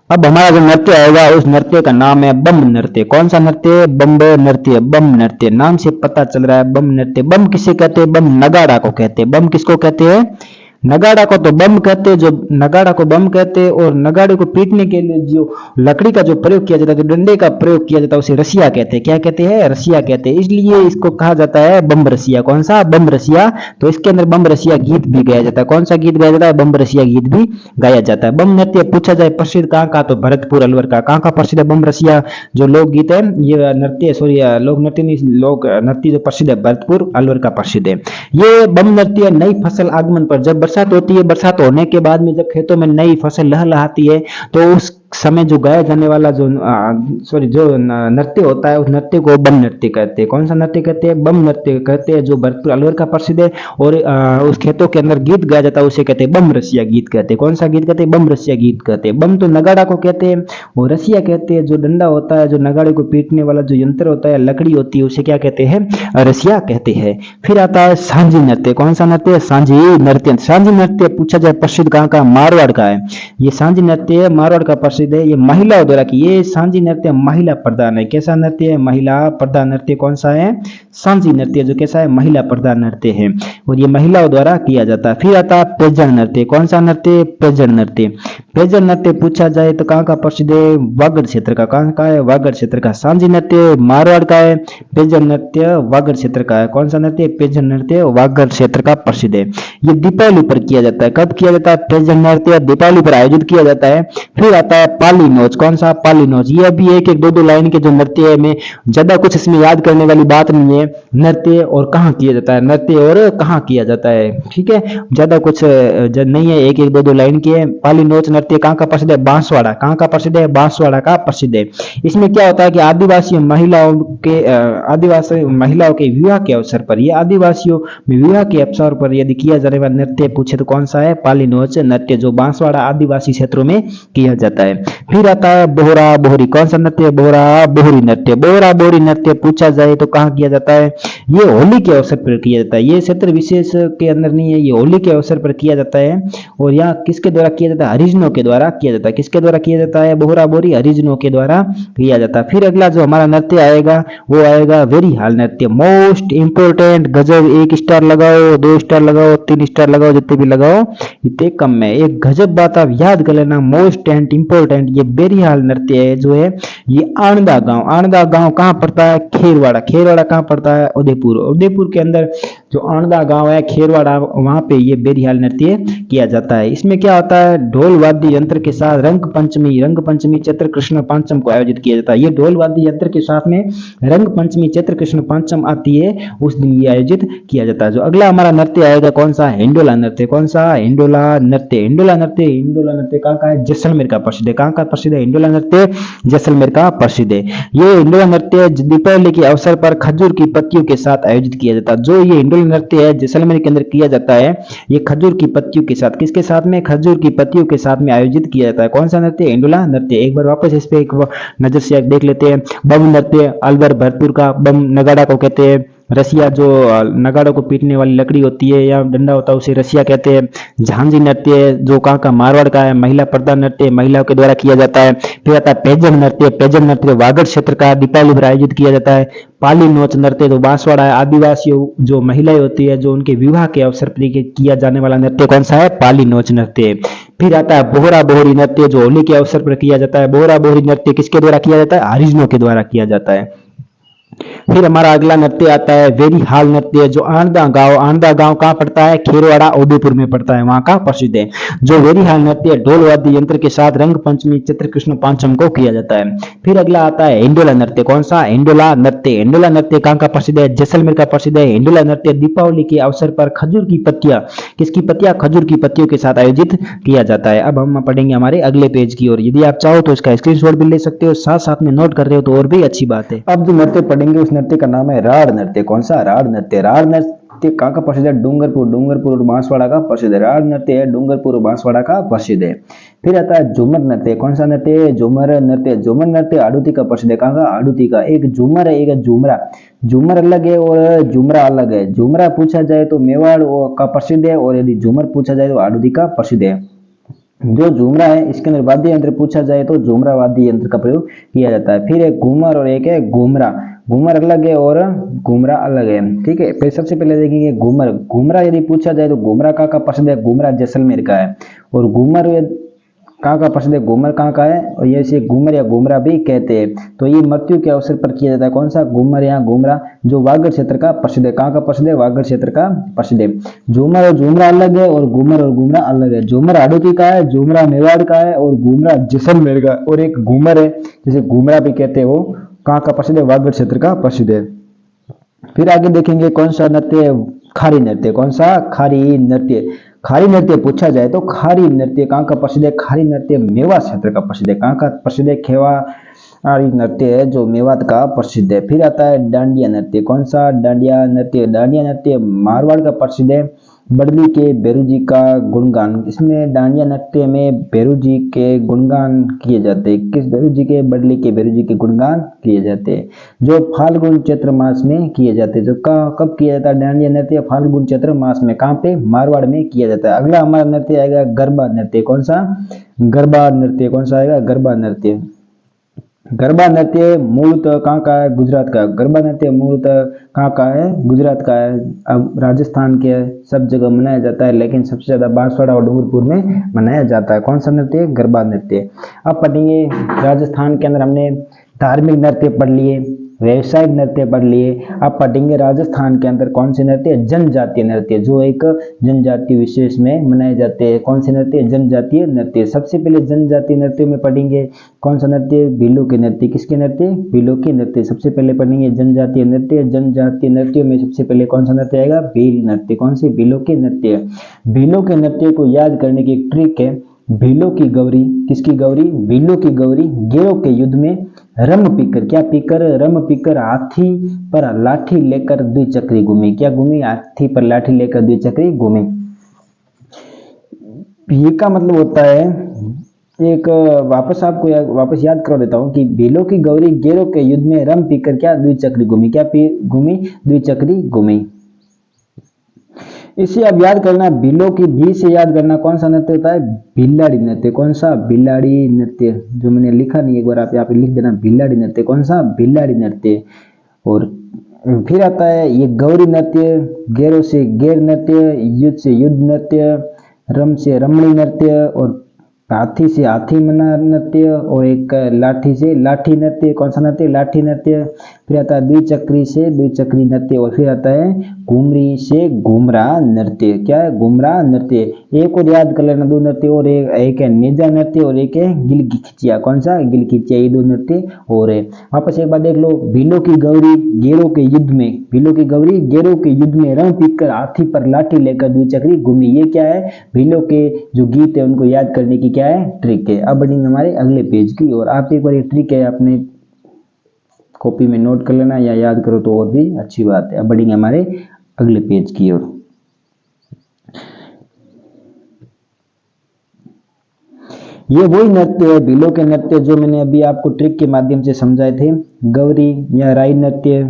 अब हमारा जो नृत्य आएगा उस नृत्य का नाम है बम नृत्य। कौन सा नृत्य, बम नृत्य। बम नृत्य नाम से पता चल रहा है बम नृत्य। बम किसे कहते हैं, बम नगाड़ा को कहते हैं। बम किसको कहते हैं, नगाड़ा को तो बम कहते हैं, जो नगाड़ा को बम कहते हैं। और नगाड़े को पीटने के लिए जो लकड़ी का जो प्रयोग किया जाता है, जो डंडे का प्रयोग किया जाता है, उसे रसिया कहते हैं। क्या कहते हैं, रसिया कहते हैं। इसलिए इसको कहा जाता है बम रसिया। कौन सा, बम रसिया। तो इसके अंदर बम रसिया गीत भी गाया जाता है। कौन सा गीत गाया जाता है, बम रसिया गीत भी गाया जाता है। बम नृत्य पूछा जाए प्रसिद्ध कहाँ का, तो भरतपुर अलवर का। कहाँ का प्रसिद्ध है, बम रसिया जो लोकगीत है, ये नृत्य सॉरी लोक नृत्य नहीं, लोक नृत्य जो प्रसिद्ध है भरतपुर अलवर का प्रसिद्ध है। ये बम नृत्य नई फसल आगमन पर, जब बरसात होती है, बरसात होने के बाद में जब खेतों में नई फसल लहलहाती है तो उस समय जो गाया जाने वाला जो नृत्य होता है, उस नृत्य को बम नृत्य कहते हैं। कौन सा नृत्य कहते हैं, बम नृत्य कहते हैं, जो भरतपुर अलवर का प्रसिद्ध है। और उस खेतों के अंदर गीत गाया जाता है, उसे कहते हैं बम रसिया गीत कहते हैं। कौन सा गीत कहते हैं, बम रसिया गीत कहते हैं। बम तो नगाड़ा को कहते हैं और रसिया कहते हैं जो डंडा होता है, जो नगाड़े को पीटने वाला जो यंत्र होता है, लकड़ी होती है, उसे क्या कहते हैं, रसिया कहते हैं। फिर आता है सांझी नृत्य। कौन सा नृत्य, सांझी नृत्य। सांझी नृत्य पूछा जाए प्रसिद्ध कहाँ का, मारवाड़ का है। ये सांझी नृत्य मारवाड़ का प्रसिद्ध है। ये महिलाओं द्वारा की, ये सांझी नृत्य महिला प्रधान है। कैसा नृत्य है, महिला प्रधान नृत्य। कौन सा है, सांझी नृत्य, जो कैसा है, महिला प्रधान नृत्य है और ये महिलाओं द्वारा किया जाता है। फिर आता है पैजन नृत्य। कौन सा नृत्य, पैजन नृत्य। पैजन नृत्य पूछा जाए तो कहाँ का प्रसिद्ध है, वागड़ क्षेत्र का। कहाँ का है, वागड़ क्षेत्र का। सांझी नृत्य मारवाड़ का है, पैजन नृत्य वागड़ क्षेत्र का है। कौन सा नृत्य, पैजन नृत्य वागड़ क्षेत्र का प्रसिद्ध है। ये दीपावली पर किया जाता है। कब किया जाता है, पैजन नृत्य दीपावली पर आयोजित किया जाता है। फिर आता है पाली नोच। कौन सा, पाली नोच। ये भी एक एक दो लाइन के जो नृत्य है, में ज्यादा कुछ इसमें याद करने वाली बात नहीं है। नृत्य और कहाँ किया जाता है, नृत्य और कहाँ किया जाता है, ठीक है, ज्यादा कुछ नहीं है, एक एक दो लाइन की है। पाली नोच नृत्य कहाँ का प्रसिद्ध है, बांसवाड़ा। कहाँ का प्रसिद्ध है, बांसवाड़ा का प्रसिद्ध है। इसमें क्या होता है कि आदिवासी महिलाओं के विवाह के अवसर पर, ये आदिवासियों में विवाह के अवसर पर यदि किया जाने वाला नृत्य पूछे तो कौन सा है, पाली नोच नृत्य, जो बांसवाड़ा आदिवासी क्षेत्रों में किया जाता है। फिर आता है बोहरा बोहरी। कौन सा नृत्य, बोहरा बोहरी नृत्य। बोहरा बोहरी नृत्य पूछा जाए तो कहाँ किया जाता है, ये होली के अवसर पर किया जाता है। ये क्षेत्र विशेष के अंदर नहीं है, ये होली के अवसर पर किया जाता है। और यहाँ किसके द्वारा किया जाता है, हरिजनों के द्वारा किया जाता है। किसके द्वारा किया जाता है, बोहरा बोहरी हरिजनों के द्वारा किया जाता है। फिर अगला जो हमारा नृत्य आएगा वो आएगा वेरी हाल नृत्य, मोस्ट इंपोर्टेंट। गजब 1 स्टार लगाओ, 2 स्टार लगाओ, 3 स्टार लगाओ, जितने भी लगाओ इतने कम है। एक गजब बात आप याद कर लेना, मोस्ट एंड इंपोर्टेंट, ये बेरिहाल नृत्य है जो है ये आणदा गांव कहाँ पड़ता है, खेरवाड़ा। खेरवाड़ा कहाँ पड़ता है, उदयपुर। उदयपुर के अंदर जो आणदा गांव है खेरवाड़ा, वहां पे ये बेरिहाल नृत्य किया जाता है। इसमें क्या होता है, ढोल वाद्य यंत्र के साथ रंग पंचमी चैत्र कृष्ण पांचम को आयोजित किया जाता है। ये ढोल वाद्य यंत्र के साथ में रंग पंचमी चैत्र कृष्ण पांचम आती है, उस दिन ये आयोजित किया जाता है। जो अगला हमारा नृत्य आएगा कौन सा, हिंडोला नृत्य। कौन सा, हिंडोला नृत्य। हिंडोला नृत्य कहाँ का है, जैसलमेर का प्रसिद्ध है। कहाँ का प्रसिद्ध है, हिंडोला नृत्य जैसलमेर का प्रसिद्ध है। ये हिंडोला नृत्य दीपावली के अवसर पर खजूर की पत्तियों के साथ आयोजित किया जाता है। जो ये हिंडोला नृत्य है जैसलमेर के अंदर किया जाता है, ये खजूर की पत्तियों के साथ, किसके साथ में, खजूर की पत्तियों के साथ में आयोजित किया जाता है। कौन सा नृत्य, हिंडोला नृत्य। एक बार वापस इस पे एक नजर से देख लेते हैं। बम नृत्य अलवर भरतपुर का, बम नगाड़ा को कहते हैं। रसिया जो नगाड़ों को पीटने वाली लकड़ी होती है या डंडा होता है उसे रसिया कहते हैं। झांझी नृत्य जो कहाँ का, मारवाड़ का है। महिला पर्दा नृत्य महिलाओं के द्वारा किया जाता है। फिर आता है पेजन नृत्य वागड़ क्षेत्र का, दीपावली पर आयोजित किया जाता है। पाली नोच नृत्य जो बांसवाड़ा है, आदिवासी जो महिलाएं होती है जो उनके विवाह के अवसर पर किया जाने वाला नृत्य कौन सा है, पाली नोच नृत्य। फिर आता है बोहरा बोहरी नृत्य जो होली के अवसर पर किया जाता है। बोहरा बोहरी नृत्य किसके द्वारा किया जाता है, हरिजनों के द्वारा किया जाता है। फिर हमारा अगला नृत्य आता है वेरी हाल नृत्य जो आणदा गांव कहाँ पड़ता है, खेरवाड़ा उदयपुर में पड़ता है, वहां का प्रसिद्ध है। जो वेरी हाल नृत्य ढोल वाद्य यंत्र के साथ रंग पंचमी चित्र कृष्ण पांचम को किया जाता है। फिर अगला आता है हिंडोला नृत्य। कौन सा, हिंडोला नृत्य कहाँ का प्रसिद्ध है, जैसलमेर का प्रसिद्ध है। हिंडोला नृत्य दीपावली के अवसर पर खजूर की पत्तियां, किसकी पत्तियां, खजूर की पत्तियों के साथ आयोजित किया जाता है। अब हम पढ़ेंगे हमारे अगले पेज की ओर। यदि आप चाहो तो इसका स्क्रीनशॉट भी ले सकते हो, साथ साथ में नोट कर रहे हो तो और भी अच्छी बात है। अब जो नृत्य पढ़ेंगे उस नृत्य का नाम है राड़ नृत्य। कौन सा, राड़ नृत्य कहाँ का प्रसिद्ध है, डूंगरपुर और बांसवाड़ा का प्रसिद्ध है। राड़ नृत्य है डूंगरपुर और बांसवाड़ा का प्रसिद्ध है। फिर आता है झूमर नृत्य। कौन सा नृत्य, झूमर नृत्य आड़ूती का प्रसिद्ध है। कहाँ का, आड़ूती का। एक झूमर है, एक झूमरा। झूमर अलग है और झूमरा अलग है। झूमरा पूछा जाए तो मेवाड़ का प्रसिद्ध है और यदि झूमर पूछा जाए तो आड़ूती का प्रसिद्ध है। जो झूमरा है इसके अंदर वाद्य यंत्र पूछा जाए तो झूमरा वाद्य यंत्र का प्रयोग किया जाता है। फिर एक घूमर और एक है घूमरा। घूमर अलग है और घूमरा अलग है। ठीक है, फिर सबसे पहले देखेंगे घूमरा यदि पूछा जाए तो घूमरा कहाँ का प्रसिद्ध है, घूमरा जैसलमेर का है। और घूमर कहाँ का प्रसिद्ध है, घूमर कहाँ का है, और ये इसे घूमर या घूमरा भी कहते हैं। तो ये मृत्यु के अवसर पर किया जाता है। कौन सा, घूमर या घूमरा, जो वागड़ क्षेत्र का प्रसिद्ध है। कहाँ का प्रसिद्ध है, वागड़ क्षेत्र का प्रसिद्ध है। झूमर और झूमरा अलग है और घूमरा अलग है। झूमर आड़ूती का है, झूमरा मेवाड़ का है और घूमरा जैसलमेर का। और एक घूमर है जिसे घूमरा भी कहते हैं, वो कहाँ का प्रसिद्ध है, वागड़ क्षेत्र का प्रसिद्ध है। फिर आगे देखेंगे कौन सा नृत्य, खारी नृत्य। कौन सा, खारी नृत्य पूछा जाए तो खारी नृत्य कहाँ का प्रसिद्ध है, खारी नृत्य मेवात क्षेत्र का प्रसिद्ध है। कहाँ का प्रसिद्ध है, खेवाड़ी नृत्य है जो मेवात का प्रसिद्ध है। फिर आता है डांडिया नृत्य। कौन सा, डांडिया नृत्य मारवाड़ का प्रसिद्ध है। बड़ली के बेरू का गुणगान। इसमें डांडिया नृत्य में बेरू जी के गुणगान किए जाते हैं। किस बेरू जी के, बड़ली के बेरू जी के गुणगान किए जाते हैं, जो फाल्गुन चैत्र मास में किए जाते हैं। जो कब किया जाता है डांडिया नृत्य, फाल्गुन चैत्र मास में। कहाँ पे, मारवाड़ में किया जाता है। अगला हमारा नृत्य आएगा गरबा नृत्य। कौन सा, गरबा नृत्य। कौन सा आएगा, गरबा नृत्य। गरबा नृत्य मूलतः कहाँ का है, गुजरात का। गरबा नृत्य मूलतः कहाँ का है, गुजरात का है। अब राजस्थान के सब जगह मनाया जाता है लेकिन सबसे ज्यादा बांसवाड़ा और डूंगरपुर में मनाया जाता है। कौन सा नृत्य, गरबा नृत्य। अब पढ़ेंगे राजस्थान के अंदर हमने धार्मिक नृत्य पढ़ लिए, व्यवसायिक नृत्य पढ़ लिए। अब पढ़ेंगे राजस्थान के अंदर कौन से नृत्य, जनजातीय नृत्य, जो एक जनजाति विशेष में मनाए जाते हैं। कौन से नृत्य, जनजातीय नृत्य। सबसे पहले जनजातीय नृत्य में पढ़ेंगे कौन सा नृत्य, भीलों के नृत्य। किसके नृत्य, भीलों के नृत्य। सबसे पहले पढ़ेंगे जनजातीय नृत्य। जनजातीय नृत्यों में सबसे पहले कौन सा नृत्य आएगा, भील नृत्य। कौन से, भीलों के नृत्य। भीलों के नृत्य को याद करने की एक ट्रिक है, भीलों की गौरी। किसकी गौरी, भीलों की गौरी गेरों के युद्ध में रम पीकर, क्या पीकर, रम पीकर हाथी पर लाठी लेकर द्विचक्री घूमी। क्या घूमी, हाथी पर लाठी लेकर द्विचक्री घूमी। ये का मतलब होता है, एक वापस याद करा देता हूं कि भीलों की गौरी गेरों के युद्ध में रम पीकर क्या द्विचक्री घूमी। क्या घूमी, द्विचक्री घूमी। इसे अब याद करना, भीलों की भी से याद करना कौन सा नृत्य होता है, भिल्लाड़ी नृत्य। कौन सा, भिल्लाड़ी नृत्य। जो मैंने लिखा नहीं, एक बार आप यहाँ पे लिख देना, भिल्लाड़ी नृत्य। कौन सा, भिल्लाड़ी नृत्य। और फिर आता है ये गौरी नृत्य, गेरों से गेर नृत्य, युद्ध से युद्ध नृत्य, रम से रमणी नृत्य और हाथी से हाथी मना नृत्य, और एक लाठी से लाठी नृत्य। कौन सा नृत्य? लाठी नृत्य। फिर आता है द्विचक्री से द्विचक्री नृत्य, और फिर आता है घुमरी से घुमरा नृत्य। क्या है? घुमरा नृत्य। एक और याद कर लेना, दो नृत्य और, एक है नेजा नृत्य और एक है गिल खिचिया। कौन सा? गिल खिचिया। ये दो नृत्य और है। वापस एक बार देख लो, भीलों की गौरी गेरों के युद्ध में, भीलों की गौरी गेरों के युद्ध में रंग पीकर हाथी पर लाठी लेकर द्विचक्री घूमी। ये क्या है? भीलों के जो गीत है उनको याद करने की क्या है? ट्रिक है। अब बढ़ेंगे हमारे अगले पेज की, और आप एक बार ये ट्रिक है अपने कॉपी में नोट कर लेना या याद करो तो और भी अच्छी बात है। अब बढ़ेंगे हमारे अगले पेज की ओर। ये वही नृत्य है, भीलों के नृत्य, जो मैंने अभी आपको ट्रिक के माध्यम से समझाए थे। गौरी या राई नृत्य,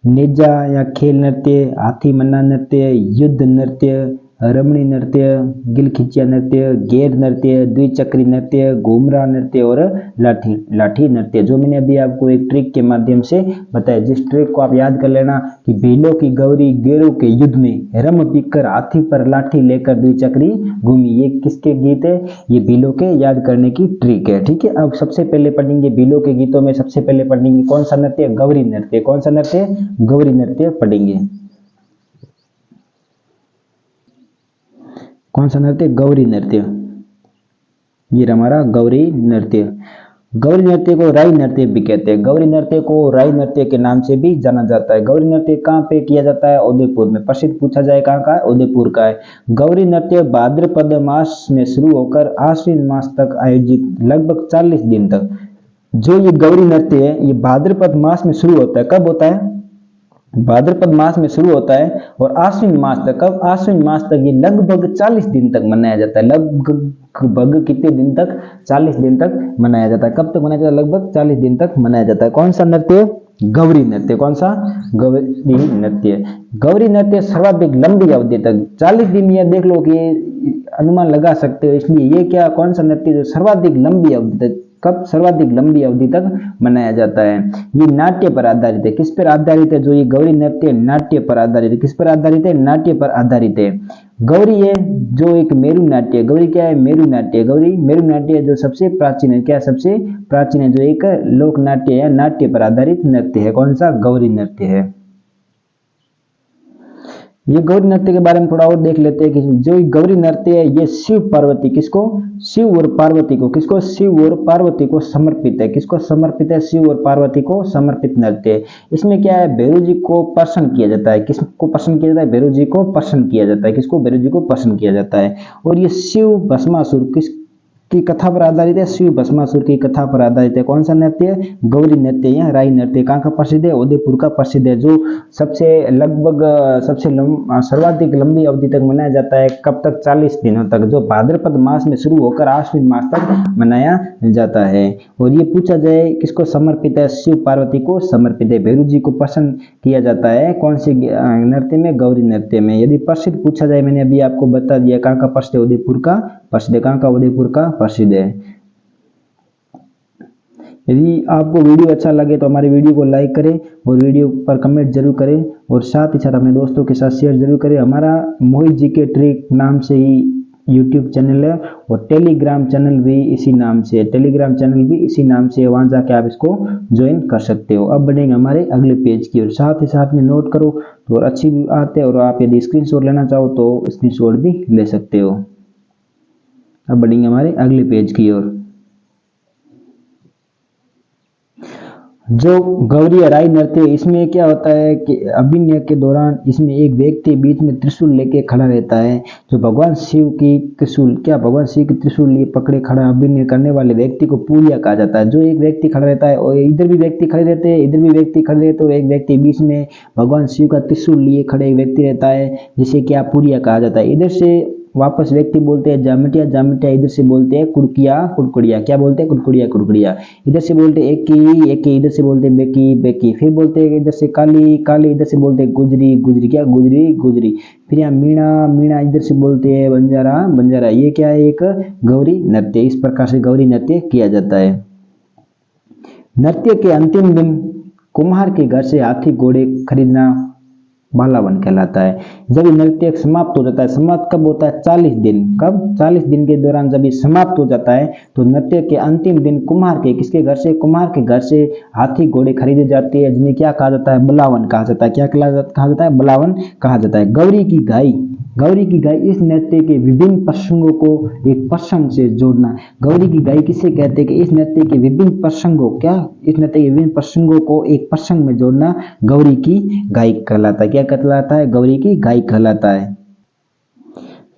नेजा या खेल नृत्य, हाथी मन्ना नृत्य, युद्ध नृत्य, रमणी नृत्य, गिल खिचिया नृत्य, गेर नृत्य, द्विचक्री नृत्य, घूमरा नृत्य और लाठी लाठी नृत्य, जो मैंने अभी आपको एक ट्रिक के माध्यम से बताया। जिस ट्रिक को आप याद कर लेना कि भीलों की गौरी गेरों के युद्ध में रम पीकर हाथी पर लाठी लेकर द्विचक्री घूमी। ये किसके गीत है? ये भीलों के याद करने की ट्रिक है। ठीक है, अब सबसे पहले पढ़ेंगे भीलों के गीतों में सबसे पहले पढ़ेंगे कौन सा नृत्य? गौरी नृत्य। कौन सा नृत्य? गौरी नृत्य पढ़ेंगे। कौन सा नृत्य? गौरी नृत्य। ये हमारा गौरी नृत्य। गौरी नृत्य को राई नृत्य भी कहते हैं। गौरी नृत्य को राई नृत्य के नाम से भी जाना जाता है। गौरी नृत्य कहाँ पे किया जाता है? उदयपुर में। प्रसिद्ध पूछा जाए कहाँ का है? उदयपुर का है। गौरी नृत्य भाद्रपद मास में शुरू होकर आश्विन मास तक आयोजित लगभग 40 दिन तक। जो ये गौरी नृत्य है ये भाद्रपद मास में शुरू होता है। कब होता है? भाद्रपद मास में शुरू होता है और आश्विन मास तक। कब? आश्विन मास तक। ये लगभग 40 दिन तक मनाया जाता है। लगभग कितने दिन तक? 40 दिन तक मनाया जाता है। कब तक मनाया जाता है? लगभग 40 दिन तक मनाया जाता है। कौन सा नृत्य? गौरी नृत्य। कौन सा? गौरी नृत्य। गौरी नृत्य सर्वाधिक लंबी अवधि तक 40 दिन, ये देख लो कि अनुमान लगा सकते हो। इसलिए ये क्या, कौन सा नृत्य जो सर्वाधिक लंबी अवधि तक, कब? सर्वाधिक लंबी अवधि तक मनाया जाता है। ये नाट्य पर आधारित है। किस पर आधारित है? जो ये गौरी नृत्य नाट्य पर आधारित है। किस पर आधारित है? नाट्य पर आधारित है। गौरी है जो एक मेरु नाट्य है। गौरी क्या है? मेरु नाट्य। गौरी मेरु नाट्य है जो सबसे प्राचीन है। क्या? सबसे प्राचीन है, जो एक लोक नाट्य है, नाट्य पर आधारित नृत्य है। कौन सा? गौरी नृत्य है। ये गौरी नृत्य के बारे में थोड़ा और देख लेते हैं कि जो गौरी नृत्य है ये शिव पार्वती, किसको? शिव और पार्वती को, किसको? शिव और पार्वती को समर्पित है। किसको समर्पित है? शिव और पार्वती को समर्पित नृत्य है। इसमें क्या है? भैरव जी को प्रसन्न किया जाता है। किसको प्रसन्न किया जाता है? भैरव जी को प्रसन्न किया जाता है। किसको? भैरव जी को प्रसन्न किया जाता है। और ये शिव भस्मासुर की कथा पर आधारित है। शिव भस्मासुर की कथा पर आधारित है। कौन सा नृत्य? गौरी नृत्य या राई नृत्य। कहाँ का प्रसिद्ध है? उदयपुर का प्रसिद्ध है। जो सर्वाधिक लंबी अवधि तक मनाया जाता है। कब तक? 40 दिनों तक, जो भाद्रपद मास में शुरू होकर आश्विन मास तक मनाया जाता है। और ये पूछा जाए किसको समर्पित है? शिव पार्वती को समर्पित है। भैरव जी को प्रसन्न किया जाता है। कौन से नृत्य में? गौरी नृत्य में। यदि प्रसिद्ध पूछा जाए, मैंने अभी आपको बता दिया कहाँ का प्रसिद्ध है? उदयपुर का प्रसिद्ध है। कहाँ का? उदयपुर का प्रसिद्ध है। यदि आपको वीडियो अच्छा लगे तो हमारी वीडियो को लाइक करें और वीडियो पर कमेंट जरूर करें, और साथ ही साथ अपने दोस्तों के साथ शेयर जरूर करें। हमारा मोहित जी के ट्रिक नाम से ही यूट्यूब चैनल है, और टेलीग्राम चैनल भी इसी नाम से है। टेलीग्राम चैनल भी इसी नाम से है, वहाँ जाके आप इसको ज्वाइन कर सकते हो। अब बढ़ेंगे हमारे अगले पेज की, और साथ ही साथ में नोट करो तो और अच्छी भी आते हैं, और आप यदि स्क्रीनशॉट लेना चाहो तो स्क्रीनशॉट भी ले सकते हो। अब बढ़ेंगे हमारे अगले पेज की ओर। जो गौरी राई नृत्य, इसमें क्या होता है कि अभिनय के दौरान इसमें एक व्यक्ति बीच में त्रिशूल लेके खड़ा रहता है। जो भगवान शिव की त्रिशूल, क्या भगवान शिव की त्रिशूल लिए पकड़े खड़ा अभिनय करने वाले व्यक्ति को पूरिया कहा जाता है। जो एक व्यक्ति खड़ा रहता है, और इधर भी व्यक्ति खड़े रहते हैं, इधर भी व्यक्ति खड़े रहते हैं, और एक व्यक्ति बीच में भगवान शिव का त्रिशूल लिए खड़े एक व्यक्ति रहता है, जिसे क्या पूरिया कहा जाता है। इधर से वापस व्यक्ति बोलते हैं जामटिया जामटिया, इधर से बोलते हैं कुड़किया कुड़कुड़िया। क्या बोलते हैं? कुड़कुड़िया कुड़कुड़िया। इधर से बोलते हैं एकी, इधर से बोलते हैं बेकी बेकी। फिर बोलते हैं इधर से काली काली, इधर से बोलते हैं गुजरी गुजरी। क्या? गुजरी गुजरी। फिर यहाँ मीणा मीणा, इधर से बोलते हैं बंजारा बंजारा। ये क्या है? एक गौरी नृत्य। इस प्रकार से गौरी नृत्य किया जाता है। नृत्य के अंतिम दिन कुम्हार के घर से हाथी घोड़े खरीदना बालावन कहलाता है। जब ये नृत्य समाप्त हो जाता है, समाप्त कब होता है? 40 दिन। कब? 40 दिन के दौरान जब ये समाप्त हो जाता है तो नृत्य के अंतिम दिन कुम्हार के, किसके घर से? कुम्हार के घर से हाथी घोड़े खरीदे जाते हैं, जिन्हें क्या कहा जाता है? बलावन कहा जाता है। क्या कहा जाता है? बलावन कहा जाता है। गौरी की गाय, गौरी की गाय इस नृत्य के विभिन्न प्रसंगों को एक प्रसंग से जोड़ना। गौरी की गाय किसे कहते हैं? कि इस नृत्य के विभिन्न प्रसंगों, क्या? इस नृत्य के विभिन्न प्रसंगों को एक प्रसंग में जोड़ना गौरी की गाय कहलाता है। क्या कहलाता है? गौरी की गाय कहलाता है।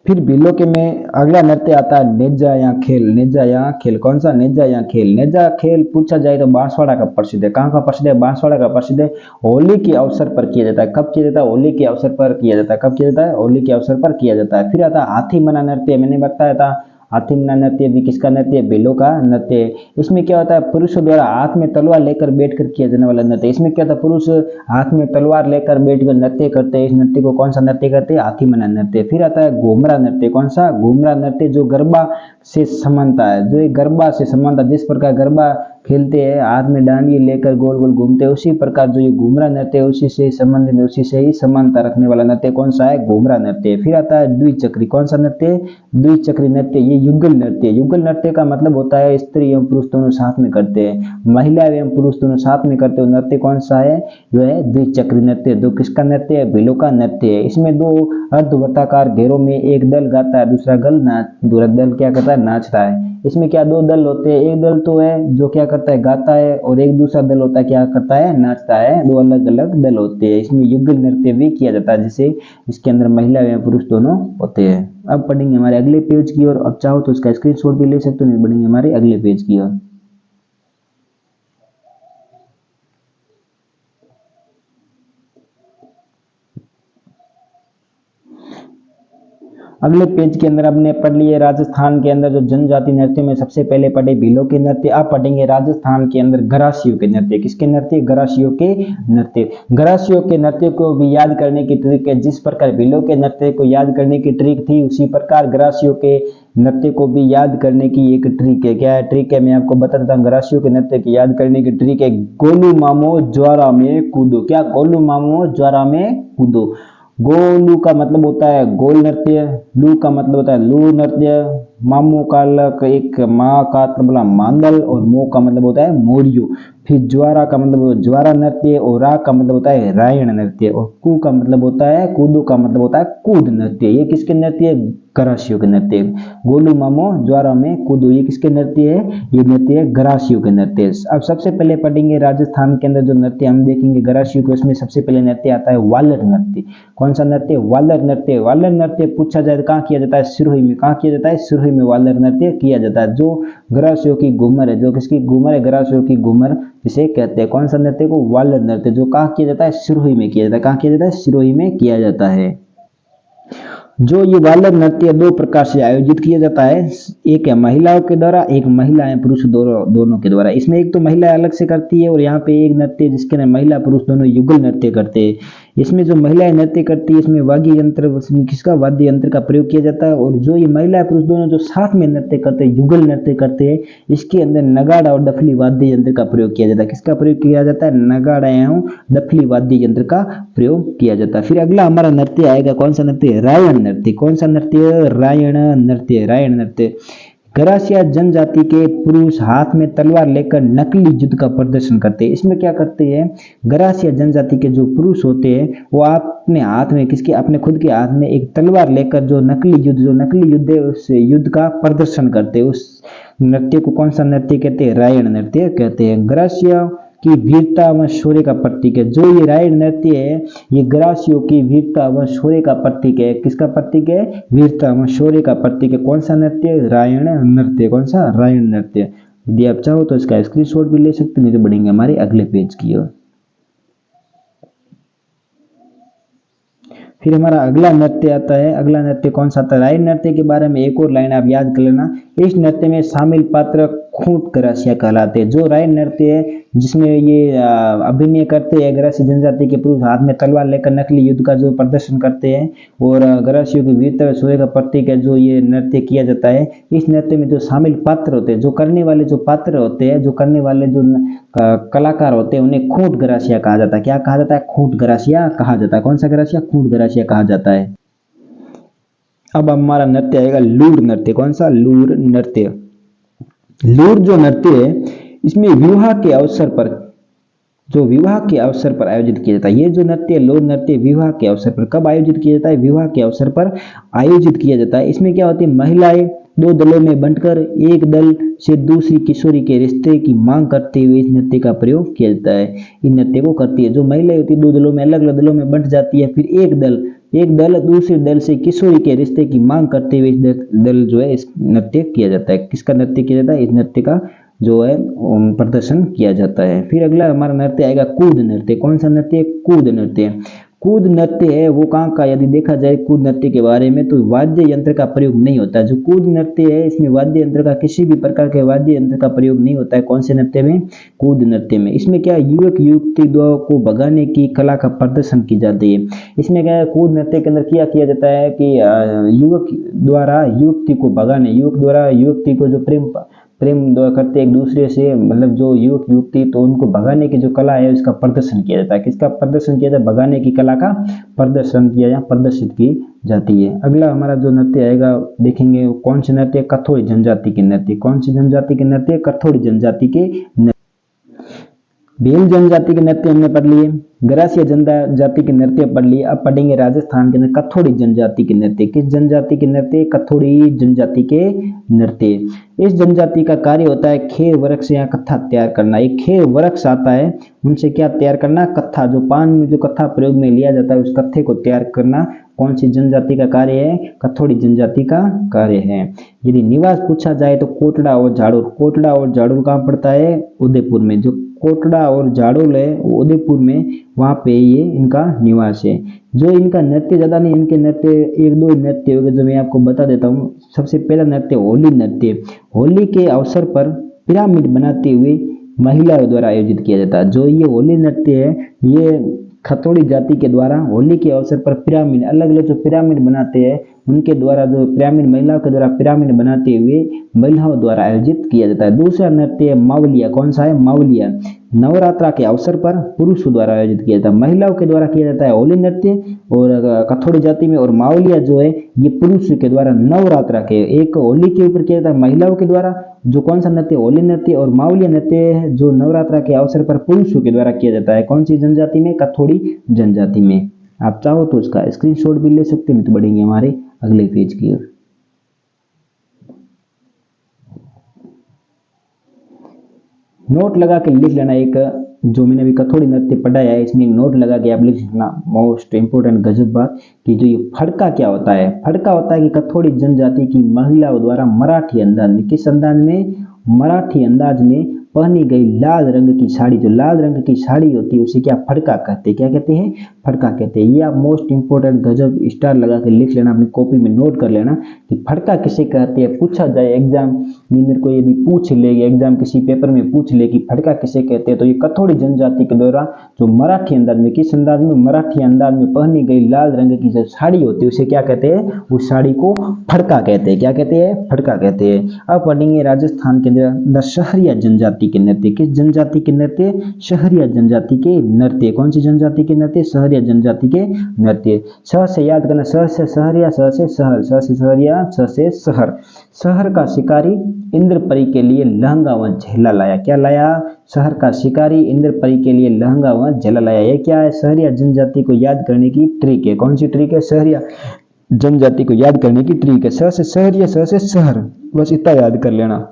फिर भीलों के में अगला नृत्य आता है नेजा या खेल। नेजा या खेल, कौन सा? नेजा या खेल। नेजा खेल पूछा जाए तो बांसवाड़ा का प्रसिद्ध है। कहाँ का प्रसिद्ध है? बांसवाड़ा का प्रसिद्ध है। होली के अवसर पर किया जाता है। कब किया जाता है? होली के अवसर पर किया जाता है। कब किया जाता है? होली के अवसर पर किया जाता है। फिर आता है हाथी मना नृत्य। मैंने बताया था हाथी मना नृत्य भी किसका नृत्य है? भीलों का नृत्य है। इसमें क्या होता है? पुरुषों द्वारा हाथ में तलवार लेकर बैठकर किया जाने वाला नृत्य। इसमें क्या था? पुरुष हाथ में तलवार लेकर बैठकर नृत्य करते हैं। इस नृत्य को कौन सा नृत्य करते हैं? हाथी मना नृत्य। फिर आता है घूमरा नृत्य। कौन सा? घूमरा नृत्य, जो गरबा से समानता है, जो एक गरबा से समानता, जिस प्रकार गरबा खेलते हैं हाथ में डांडी लेकर गोल गोल घूमते हैं, उसी प्रकार जो ये घूमरा नृत्य है उसी से संबंधित, उसी से ही समानता रखने वाला नृत्य कौन सा है? घूमरा नृत्य। फिर आता है द्विचक्री। कौन सा नृत्य? द्विचक्री नृत्य। ये युगल नृत्य। युगल नृत्य का मतलब होता है स्त्री एवं पुरुष दोनों साथ में करते हैं, महिला एवं पुरुष दोनों साथ में करते हो नृत्य कौन सा है? जो है द्विचक्री नृत्य। दो किसका नृत्य है? भीलों का नृत्य है। इसमें दो अर्धवृत्ताकार घेरों में एक दल गाता है, दूसरा दल क्या करता है? नाचता है। इसमें क्या दो दल होते हैं? एक दल तो है जो क्या करता है? गाता है, और एक दूसरा दल होता है क्या करता है? नाचता है। दो अलग अलग दल होते हैं। इसमें युगल नृत्य भी किया जाता है, जिसे इसके अंदर महिला एवं पुरुष दोनों होते हैं। अब पढ़ेंगे हमारे अगले पेज की ओर। अब चाहो तो इसका स्क्रीनशॉट भी ले सकते हो, नहीं बढ़ेंगे हमारे अगले पेज की ओर। अगले पेज के अंदर हमने पढ़ लिए राजस्थान के अंदर जो जनजाति नृत्य में सबसे पहले पढ़े भीलों के नृत्य। अब पढ़ेंगे राजस्थान के अंदर गरासियों के नृत्य। किसके नृत्य? गरासियों के नृत्य। गरासियों के नृत्य को भी याद करने की ट्रिक है। जिस प्रकार भीलों के नृत्य को याद करने की ट्रिक थी, उसी प्रकार गरासियों के नृत्य को भी याद करने की एक ट्रिक है। क्या है ट्रिक है? मैं आपको बता देता हूँ। गरासियों के नृत्य की याद करने की ट्रिक है गोलू मामो ज्वारा में कूदो। क्या? गोलू मामो ज्वारा में कूदो। गोलू का मतलब होता है गोल नृत्य, लू का मतलब होता है लू नृत्य, मामू का एक माँ का तबला मांदल, और मो का मतलब होता है मोरियो। फिर ज्वारा का मतलब ज्वारा नृत्य, और रा का मतलब होता है रायण नृत्य, और कू का मतलब होता है कूदू का मतलब होता है कूद नृत्य। ये किसके नृत्य है? गरासियों के नृत्य। गोलू मामो ज्वारा में कूदो, ये किसके नृत्य है? ये नृत्य है गरासियों के नृत्य। अब सबसे पहले पढ़ेंगे राजस्थान के अंदर जो नृत्य हम देखेंगे गरासियों के, उसमें सबसे पहले नृत्य आता है वालर नृत्य। कौन सा नृत्य? वालर नृत्य। वालर नृत्य पूछा जाए तो कहाँ किया जाता है? सिरोही में। कहाँ किया जाता है? सिरोही में वालर नृत्य किया जाता है। जो गरासियों की घूमर है, जो किसकी घूमर है? गरासियों की घूमर जिसे कहते हैं। कौन सा नृत्य को? वालर नृत्य। जो कहाँ किया जाता है? सिरोही में किया जाता है। कहाँ किया जाता है? सिरोही में किया जाता है। जो ये वालर नृत्य दो प्रकार से आयोजित किया जाता है। एक है महिलाओं के द्वारा, एक महिलाएं पुरुष दोनों के द्वारा। इसमें एक तो महिला अलग से करती है, और यहाँ पे एक नृत्य जिसके अंदर महिला पुरुष दोनों युगल नृत्य करते हैं। इसमें जो महिलाएं नृत्य करती है, इसमें वाद्य यंत्र, किसका? वाद्य यंत्र का प्रयोग किया जाता है। और जो ये महिला पुरुष दोनों जो साथ में नृत्य करते हैं, युगल नृत्य करते हैं, इसके अंदर नगाड़ा और डफली वाद्य यंत्र का प्रयोग किया जाता है। किसका प्रयोग किया जाता है? नगाड़ा एवं डफली वाद्य यंत्र का प्रयोग किया जाता है। फिर अगला हमारा नृत्य आएगा, कौन सा नृत्य? रायण नृत्य। कौन सा नृत्य? रायण नृत्य। रायण नृत्य। गरासिया जनजाति के पुरुष हाथ में तलवार लेकर नकली युद्ध का प्रदर्शन करते हैं। इसमें क्या करते हैं? गरासिया जनजाति के जो पुरुष होते हैं वो अपने हाथ में, किसके? अपने खुद के हाथ में एक तलवार लेकर जो नकली युद्ध है उस युद्ध का प्रदर्शन करते हैं। उस नृत्य को कौन सा नृत्य कहते हैं? रायण नृत्य कहते हैं। गरासिया की वीरता व शौर्य का प्रतीक है। जो ये रायण नृत्य है ये गरासियों की वीरता व शौर्य का प्रतीक है। किसका प्रतीक है? वीरता व शौर्य का प्रतीक है। कौन सा नृत्य? रायण नृत्य। कौन सा? रायण नृत्य। यदि आप चाहो तो इसका स्क्रीनशॉट भी ले सकते, नहीं तो बढ़ेंगे हमारे अगले पेज की ओर। फिर हमारा अगला नृत्य आता है। अगला नृत्य कौन सा आता है? रायण नृत्य के बारे में एक और लाइन आप याद कर लेना। इस नृत्य में शामिल पात्र खूंट गरासिया कहलाते हैं। जो रायण नृत्य है जिसमें ये अभिनय करते हैं गरासिया जनजाति के पुरुष हाथ में तलवार लेकर नकली युद्ध का जो प्रदर्शन करते हैं, और गरासियों की वीरता और शौर्य का प्रतीक है जो ये नृत्य किया जाता है। इस नृत्य में जो शामिल पात्र होते हैं, जो करने वाले जो पात्र होते हैं, जो करने वाले जो कलाकार होते हैं, उन्हें खूंट गरासिया कहा जाता है। क्या कहा जाता है? खूंट गरासिया कहा जाता है। कौन सा गरासिया? खूंट गरासिया कहा जाता है। अब हमारा नृत्य आएगा लूर नृत्य। कौन सा? लूर नृत्य। लूर जो नृत्य है, इसमें विवाह के अवसर पर, जो विवाह के अवसर पर आयोजित किया जाता है। ये जो नृत्य लूर नृत्य विवाह के अवसर पर कब आयोजित किया जाता है? विवाह के अवसर पर आयोजित किया जाता है। इसमें क्या होती है? महिलाएं दो दलों में बंटकर एक दल से दूसरी किशोरी के रिश्ते की मांग करते हुए इस नृत्य का प्रयोग किया जाता है। इस नृत्य को करती है जो महिलाएं होती है, दो दलों में, अलग अलग दलों में बंट जाती है, फिर एक दल दूसरे दल से किशोरी के रिश्ते की मांग करते हुए इस दल जो है इस नृत्य किया जाता है। किसका नृत्य किया जाता है? इस नृत्य का जो है प्रदर्शन किया जाता है। फिर अगला हमारा नृत्य आएगा कूद नृत्य। कौन सा नृत्य? कूद नृत्य। कूद नृत्य है वो कहाँ का? यदि देखा जाए कूद नृत्य के बारे में, तो वाद्य यंत्र का प्रयोग नहीं होता है। जो कूद नृत्य है इसमें वाद्य यंत्र का, किसी भी प्रकार के वाद्य यंत्र का प्रयोग नहीं होता है। कौन से नृत्य में? कूद नृत्य में। इसमें क्या है? युवक युवती को भगाने की कला का प्रदर्शन की जाती है। इसमें क्या है? कूद नृत्य के अंदर क्या किया जाता है कि युवक द्वारा युवती को भगाने, युवक द्वारा युवती को जो प्रेम करते एक दूसरे से, मतलब जो युवक युवती, तो उनको भगाने की जो कला है उसका प्रदर्शन किया जाता है। किसका प्रदर्शन किया जाता है? भगाने की कला का प्रदर्शन किया या प्रदर्शित की जाती है। अगला हमारा जो नृत्य आएगा देखेंगे कौन से नृत्य? कथोड़ी जनजाति के नृत्य। कौन सी जनजाति के नृत्य? कथोड़ी जनजाति के नृत्य। भील जनजाति के नृत्य हमने पढ़ लिए, गरासिया जनजाति के नृत्य पढ़ लिए। अब पढ़ेंगे राजस्थान के अंदर कथोड़ी जनजाति के नृत्य। किस जनजाति के नृत्य? कथोड़ी जनजाति के नृत्य। इस जनजाति का कार्य होता है खेर वृक्ष या कत्था तैयार करना। एक खेर वृक्ष आता है, उनसे क्या तैयार करना? कत्था। जो पान में जो कत्था प्रयोग में लिया जाता है उस कत्थे को तैयार करना कौन सी जनजाति का कार्य है? कथोड़ी जनजाति का कार्य है। यदि निवास पूछा जाए तो कोटड़ा और झाड़ूर। कोटड़ा और झाड़ूर कहाँ पड़ता है? उदयपुर में। जो कोटड़ा और झाड़ूर है वो उदयपुर में, वहाँ पे ये इनका निवास है। जो इनका नृत्य ज्यादा नहीं, इनके नृत्य एक दो नृत्य हो गए जो मैं आपको बता देता हूँ। सबसे पहला नृत्य होली नृत्य। होली के अवसर पर पिरामिड बनाते हुए महिलाओं द्वारा आयोजित किया जाता है। जो ये होली नृत्य है ये खतोड़ी जाति के द्वारा होली के अवसर पर पिरामिड, अलग अलग जो पिरामिड बनाते हैं उनके द्वारा, जो पिरामिड महिलाओं के द्वारा पिरामिड बनाते हुए महिलाओं द्वारा आयोजित किया जाता है। दूसरा नृत्य है मावलिया। कौन सा है? मावलिया। नवरात्रा के अवसर पर पुरुषों द्वारा आयोजित किया जाता है। महिलाओं के द्वारा किया जाता है होली नृत्य और कथोड़ी जाति में, और मावलिया जो है ये पुरुषों के द्वारा नवरात्रा के, एक होली के ऊपर किया जाता है महिलाओं के द्वारा जो कौन सा नृत्य? होली नृत्य। और मावलिया नृत्य है जो नवरात्रा के अवसर पर पुरुषों के द्वारा किया जाता है। कौन सी जनजाति में? कथोड़ी जनजाति में। आप चाहो तो उसका स्क्रीनशॉट भी ले सकते हैं। तो बढ़ेंगे हमारे अगले पेज की ओर। नोट लगा के लिख लेना। एक जो मैंने अभी कथोड़ी नृत्य पढ़ाया है इसमें नोट लगा के आप लिख लेना। मोस्ट इंपोर्टेंट गजब बात कि जो ये फड़का क्या होता है? फड़का होता है कि कथोड़ी जनजाति की महिलाओं द्वारा मराठी अंदाज में, किस अंदाज में? मराठी अंदाज में पहनी गई लाल रंग की साड़ी, जो लाल रंग की साड़ी होती है उसे क्या? फड़का कहते हैं। क्या कहते हैं? फड़का कहते हैं। ये आप मोस्ट इंपोर्टेंट गजब स्टार लगा के लिख लेना, अपनी कॉपी में नोट कर लेना कि फड़का किसे कहते हैं। पूछा जाए एग्जाम में, मेरे को यदि पूछ ले, एग्जाम किसी पेपर में पूछ ले कि फड़का किसे कहते हैं, तो ये कथोड़ी जनजाति के द्वारा जो मराठी अंदाज में, किस अंदाज में? मराठी अंदाज में पहनी गई लाल रंग की जो साड़ी होती है उसे क्या कहते हैं? उस साड़ी को फड़का कहते हैं। क्या कहते हैं? फड़का कहते हैं। अब पढ़ेंगे राजस्थान के अंदर शहरिया जनजाति के नृत्य। किस जनजाति के नृत्य? शहरिया जनजाति के नृत्य। कौन सी जनजाति के नृत्य? शहरिया जनजाति के नृत्य। श से याद करना, स से शहरिया, स से शहर, स से शहरिया, स से शहर। शहर का शिकारी इंद्रपरी के लिए लहंगा व झेला लाया। क्या लाया? शहर का शिकारी इंद्रपरी के लिए लहंगा व झेला लाया। ये क्या है? शहरिया जनजाति को याद करने की ट्रिक है। कौन सी ट्रिक है? शहरिया जनजाति को याद करने की ट्रिक है। स से शहरिया, स से शहर, बस इतना याद कर लेना,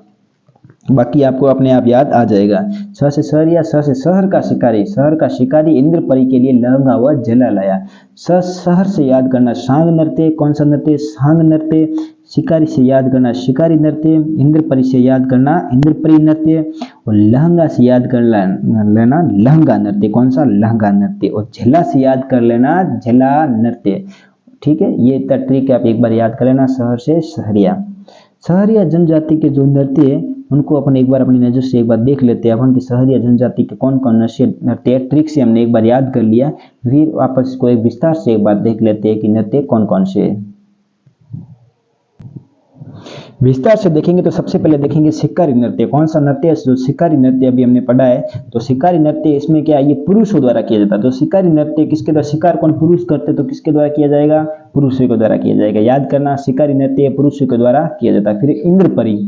बाकी आपको अपने आप याद आ जाएगा। स से शहरिया, स से शहर का शिकारी, शहर का शिकारी इंद्रपरी के लिए लहंगा व झेला लाया। स शहर से याद करना सांग नृत्य। कौन सा नृत्य? सांग नृत्य। शिकारी से याद करना शिकारी नृत्य। इंद्रपरी से याद करना इंद्रपरी नृत्य। और लहंगा से याद कर लेना लहंगा नृत्य। कौन सा? लहंगा नृत्य। और झेला से याद कर लेना झेला नृत्य। ठीक है, ये ट्रिक आप एक बार याद कर लेना, शहर से शहरिया। सहरिया जनजाति के जो नृत्य है उनको अपन एक बार अपनी नज़र से एक बार देख लेते हैं अपन की सहरिया जनजाति के कौन कौन नृत्य ट्रिक से हमने एक बार याद कर लिया, फिर आपस को एक विस्तार से एक बार देख लेते हैं कि नृत्य कौन कौन से है। विस्तार से देखेंगे तो सबसे पहले देखेंगे शिकारी नृत्य। कौन सा नृत्य है? जो शिकारी नृत्य अभी हमने पढ़ा है, तो शिकारी नृत्य इसमें क्या है, ये पुरुषों द्वारा किया जाता है। तो शिकारी नृत्य किसके द्वारा, शिकार कौन पुरुष करते, तो किसके द्वारा किया जाएगा, पुरुषों के द्वारा किया जाएगा। याद करना, शिकारी नृत्य पुरुषों के द्वारा किया जाता है। फिर इंद्रपरी,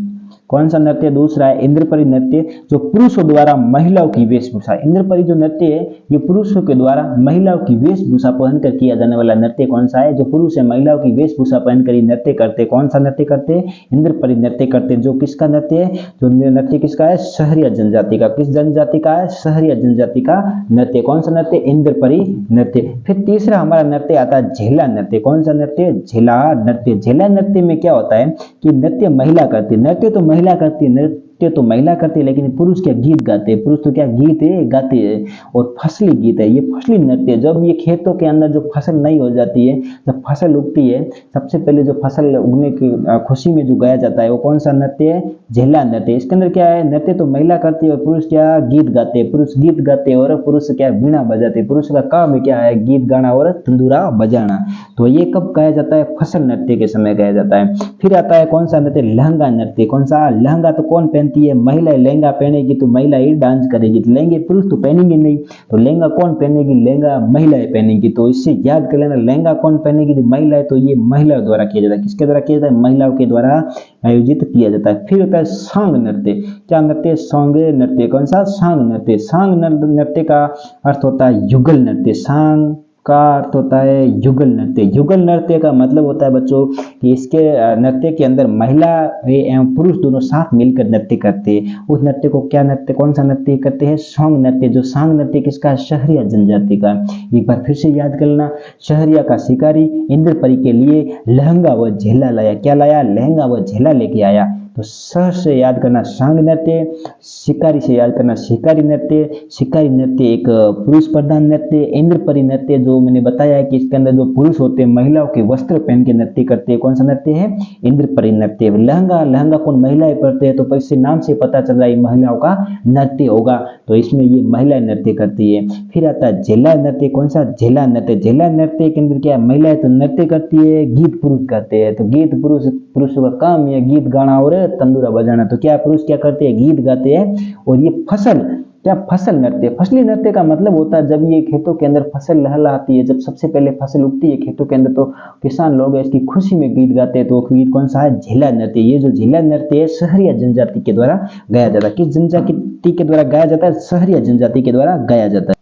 कौन सा नृत्य, दूसरा है इंद्रपरी नृत्य, जो पुरुषों द्वारा महिलाओं की वेशभूषा। इंद्रपरी जो नृत्य है ये पुरुषों के द्वारा महिलाओं की वेशभूषा पहनकर किया जाने वाला नृत्य कौन सा है, जो पुरुष है महिलाओं की वेशभूषा पहनकर नृत्य करते। कौन सा नृत्य करते, इंद्रपरी नृत्य करते। जो किसका नृत्य है, जो नृत्य किसका है, सहरिया जनजाति का। किस जनजाति का है, सहरिया जनजाति का नृत्य। कौन सा नृत्य, इंद्रपरी नृत्य। फिर तीसरा हमारा नृत्य आता है झेला नृत्य। कौन सा नृत्य, झेला नृत्य। झेला नृत्य में क्या होता है कि नृत्य महिला करती है, नृत्य तो महिला करती है, नृत्य तो महिला करती है, लेकिन पुरुष क्या गीत गाते हैं। पुरुष तो क्या गीत है, गाते हैं, और फसली गीत है, ये फसली नृत्य। जब ये खेतों के अंदर जो फसल नहीं हो जाती है, जब फसल उगती है, सबसे पहले जो फसल उगने की खुशी में जो गाया जाता है वो कौन सा नृत्य है, झेला नृत्य। इसके अंदर क्या है, नृत्य तो महिला करती है और पुरुष क्या गीत गाते हैं। पुरुष गीत गाते हैं और पुरुष क्या वीणा बजाते हैं। पुरुष का काम है क्या है, गीत गाना और तंदूरा बजाना। तो ये कब गाया जाता है, फसल नृत्य के समय गाया जाता है। फिर आता है कौन सा नृत्य, लहंगा नृत्य। कौन सा, लहंगा तो कौन पहनती है, महिला। लहंगा पहनेगी तो महिला ही डांस करेगी, तो लहंगे पुरुष तो पहनेंगे नहीं, तो लहंगा कौन पहनेगी, लहंगा महिलाएं पहनेगी। तो इससे याद कर लेना, लहंगा कौन पहनेगी, तो महिलाएं। तो ये महिलाओं द्वारा किया जाता है। किसके द्वारा किया जाता है, महिलाओं के द्वारा आयोजित किया जाता है। फिर होता है सांग नृत्य। क्या नृत्य, सांग नृत्य। कौन सा, सांग नृत्य। सांग नृत्य का अर्थ होता है युगल नृत्य। सांग का अर्थ होता है युगल नृत्य। युगल नृत्य का मतलब होता है बच्चों कि इसके नृत्य के अंदर महिला एवं पुरुष दोनों साथ मिलकर नृत्य करते हैं। उस नृत्य को क्या नृत्य, कौन सा नृत्य करते हैं, सांग नृत्य। जो सांग नृत्य किसका, सहरिया जनजाति का। एक बार फिर से याद कर लेना, सहरिया का शिकारी इंद्रपरी के लिए लहंगा व झेला लाया। क्या लाया, लहंगा व झेला लेके आया। तो सह से याद करना सांग नृत्य, शिकारी से याद करना शिकारी नृत्य। शिकारी नृत्य एक पुरुष प्रधान नृत्य। इंद्रपरी नृत्य जो मैंने बताया है कि इसके अंदर जो पुरुष होते हैं महिलाओं के वस्त्र पहन के नृत्य करते हैं। कौन सा नृत्य है, इंद्रपरी नृत्य। लहंगा, लहंगा कौन, महिलाएं पहनते हैं, तो इससे नाम से पता चल रहा है महिलाओं का नृत्य होगा, तो इसमें ये महिलाएं नृत्य करती है। फिर आता है झेला नृत्य। कौन सा, झेला नृत्य। झेला नृत्य के अंदर क्या, महिलाएं तो नृत्य करती है, गीत पुरुष गाते हैं। तो गीत पुरुषों का काम है गीत गाना और तंदूरा बजाना। तो क्या पुरुष क्या करते हैं, गीत गाते हैं। और ये फसल, क्या फसल नृत्य। फसली नृत्य का मतलब होता है जब ये खेतों के अंदर फसल लहलहाती है, जब सबसे पहले फसल उगती है खेतों के अंदर, तो किसान लोग इसकी खुशी में गीत गाते हैं। तो गीत कौन सा है, झेला नृत्य। ये जो झेला नृत्य है सहरिया जनजाति के द्वारा गाया जाता है। किस जनजाति के द्वारा गाया जाता है, सहरिया जनजाति के द्वारा गाया जाता है।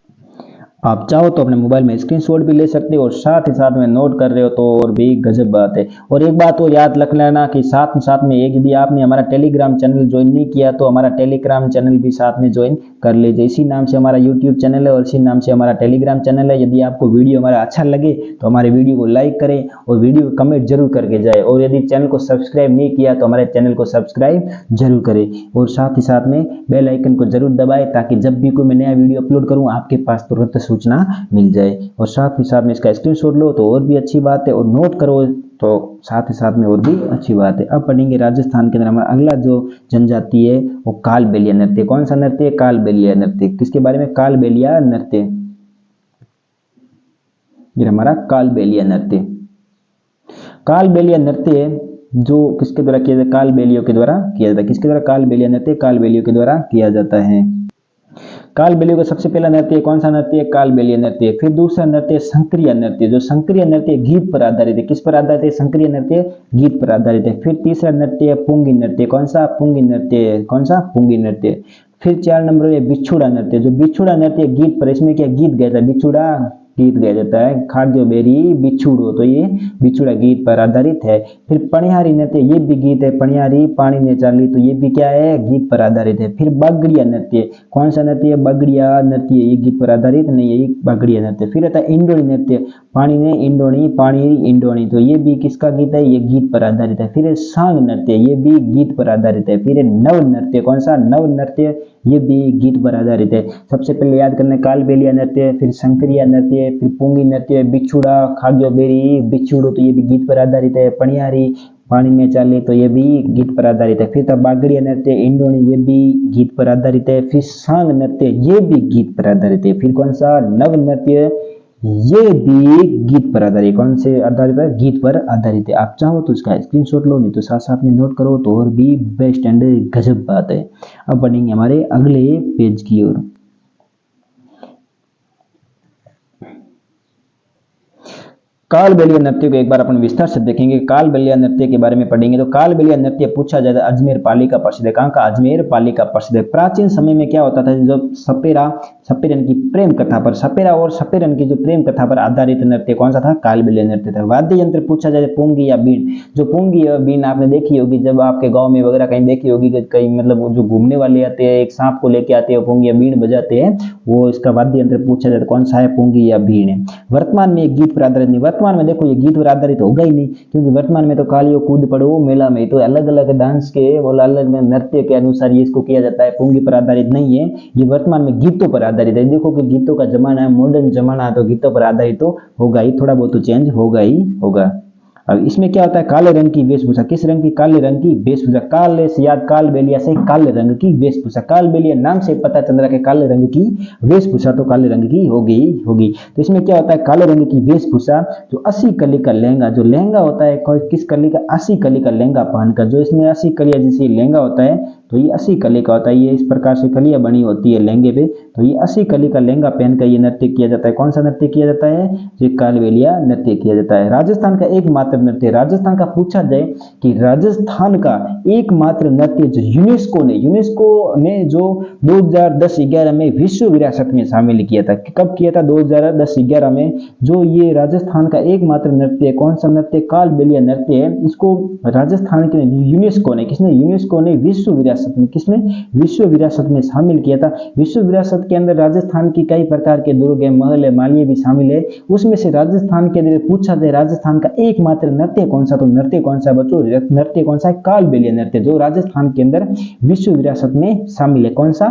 आप चाहो तो अपने मोबाइल में स्क्रीनशॉट भी ले सकते हो और साथ ही साथ में नोट कर रहे हो तो और भी गजब बात है। और एक बात और याद रख लेना कि साथ में एक, यदि आपने हमारा टेलीग्राम चैनल ज्वाइन नहीं किया तो हमारा टेलीग्राम चैनल भी साथ में ज्वाइन कर लीजिए। इसी नाम से हमारा यूट्यूब चैनल है और इसी नाम से हमारा टेलीग्राम चैनल है। यदि आपको वीडियो हमारा अच्छा लगे तो हमारे वीडियो को लाइक करें और वीडियो को कमेंट जरूर करके जाए। और यदि चैनल को सब्सक्राइब नहीं किया तो हमारे चैनल को सब्सक्राइब जरूर करें और साथ ही साथ में बेल आइकन को जरूर दबाएं, ताकि जब भी कोई मैं नया वीडियो अपलोड करूँ आपके पास तुरंत सूचना मिल जाए। और साथ ही साथ में इसका स्क्रीनशॉट लो तो और भी अच्छी बात है, और नोट करो तो साथ ही साथ में और भी अच्छी बात है। अब पढ़ेंगे राजस्थान के अंदर हमारा अगला जो जनजाति है वो कालबेलिया नृत्य। कौन सा नृत्य है, कालबेलिया नृत्य। किसके बारे में, कालबेलिया नृत्य। ये हमारा कालबेलिया नृत्य। कालबेलिया नृत्य जो किसके द्वारा किया जाता है, कालबेलियों के द्वारा किया जाता है। किसके द्वारा, कालबेलिया नृत्य कालबेलियों के द्वारा किया जाता है। कालबेलिया का सबसे पहला नृत्य कौन सा नृत्य है, कालबेलिया नृत्य। फिर दूसरा नृत्य संक्रिया नृत्य। जो संक्रिया नृत्य गीत पर आधारित है। किस पर आधारित है, संक्रिय नृत्य गीत पर आधारित है। फिर तीसरा नृत्य है पुंगी नृत्य। कौन सा, पुंगी नृत्य। कौन सा, पुंगी नृत्य। फिर 4 नंबर है बिछुड़ा नृत्य। जो बिछुड़ा नृत्य गीत पर, इसमें क्या गीत गाया था, बिछुड़ा गीत गाया जाता है। खाद्यो बेरी बिछुड़ो, तो ये बिछुड़ा गीत पर आधारित है। फिर पणिहारी नृत्य, ये भी गीत है, पणिहारी पानी ने चाली, तो ये भी क्या है, गीत पर आधारित है। फिर बागड़िया नृत्य। कौन सा नृत्य है, बागड़िया नृत्य। ये गीत पर आधारित नहीं है, ये बागड़िया नृत्य। फिर आता है इंडोनी नृत्य। पानी ने इंडोनी, पानी इंडोनी, तो ये भी किसका गीत है, ये गीत पर आधारित है। फिर सांग नृत्य, ये भी गीत पर आधारित है। फिर नव नृत्य। कौन सा, नव नृत्य। ये भी गीत पर आधारित है। सबसे पहले याद करना कालबेलिया नृत्य, फिर संक्रिया नृत्य, फिर पुंगी नृत्य, बिछुड़ा, खाग्यो बेरी बिछुड़ो, तो ये भी गीत पर आधारित है। पणियारी पानी में चाले तो ये भी गीत पर आधारित है। फिर था बागड़िया नृत्य इंडोने, ये भी गीत पर आधारित है। फिर सांग नृत्य, ये भी गीत पर आधारित है। फिर कौन सा नव नृत्य, ये भी गीत पर आधारित, कौन से आधारित है, गीत पर आधारित है। आप चाहो तो इसका स्क्रीनशॉट लो, नहीं तो साथ साथ में नोट करो तो और भी बेस्ट एंड गजब बात है। अब बढ़ेंगे हमारे अगले पेज की ओर। कालबेलिया नृत्य को एक बार अपन विस्तार से देखेंगे। कालबेलिया नृत्य के बारे में पढ़ेंगे। तो कालबेलिया नृत्य पूछा जाए अजमेर पाली का प्रसिद्ध है। कहाँ का, अजमेर पाली का प्रसिद्ध है। प्राचीन समय में क्या होता था, जो सपेरन की प्रेम कथा पर, सपेरा और सपेरन की जो प्रेम कथा पर आधारित नृत्य कौन सा था, कालबेलिया नृत्य था। वाद्य यंत्र पूछा जाए पुंगी या बीन, जो पुंगी या बीन आपने देखी होगी, जब आपके गाँव में वगैरह कहीं देखी होगी, कहीं मतलब जो घूमने वाले आते हैं एक सांप को लेके आते हैं, पुंगी या बीन बजाते हैं, वो इसका वाद्य यंत्र पूछा जाए कौन सा है, पुंगी या बीन है। वर्तमान में एक गीत पर आधारित नहीं, वर्तमान में देखो ये गीत पर आधारित होगा ही नहीं, क्योंकि वर्तमान में तो कालियो कूद पड़ो मेला में, तो अलग अलग डांस के और अलग नृत्य के अनुसार ये इसको किया जाता है, पुंगी पर आधारित नहीं है। ये वर्तमान में गीतों पर आधारित है। देखो कि गीतों का जमाना है, मॉडर्न जमाना है, तो गीतों पर आधारित तो होगा ही, थोड़ा बहुत तो चेंज होगा ही होगा। अब इसमें क्या होता है, काले रंग की वेशभूषा, किस रंग की, काले रंग की वेशभूषा। काले से याद, कालबेलिया से काले रंग की वेशभूषा, कालबेलिया नाम से पता चल रहा है कि काले रंग की वेशभूषा तो काले रंग की होगी। तो इसमें क्या होता है, काले रंग की वेशभूषा, जो 80 कली का लहंगा, जो लहंगा होता है किस कली का, 80 कली का लहंगा पहनकर, जो इसमें 80 कलियां जैसे लहंगा होता है, तो ये 80 कली का होता है। ये इस प्रकार से कलियां बनी होती है लहंगे पे, तो ये 80 कली का लहंगा पहनकर ये नृत्य किया जाता है। कौन सा नृत्य किया जाता है, ये कालबेलिया नृत्य किया जाता है। राजस्थान का एकमात्र नृत्य, राजस्थान का पूछा जाए कि राजस्थान का एकमात्र नृत्य जो यूनेस्को ने जो 2010-11 में विश्व विरासत में शामिल किया था। कब किया था, 2010-11 में। जो ये राजस्थान का एकमात्र नृत्य, कौन सा नृत्य, कालबेलिया नृत्य है। इसको राजस्थान के यूनेस्को ने, किसने, यूनेस्को ने विश्व विरासत में, किसमें, विश्व विरासत में शामिल किया था। विश्व विरासत के अंदर राजस्थान की कई प्रकार के दुर्ग है, महल है, मालिये भी शामिल है। उसमें से राजस्थान के अंदर पूछा जाए राजस्थान का एकमात्र नृत्य कौन सा, तो नृत्य कौन सा बच्चों, नृत्य कौन सा है, कालबेलिया नृत्य, जो राजस्थान के अंदर विश्व विरासत में शामिल है। कौन सा,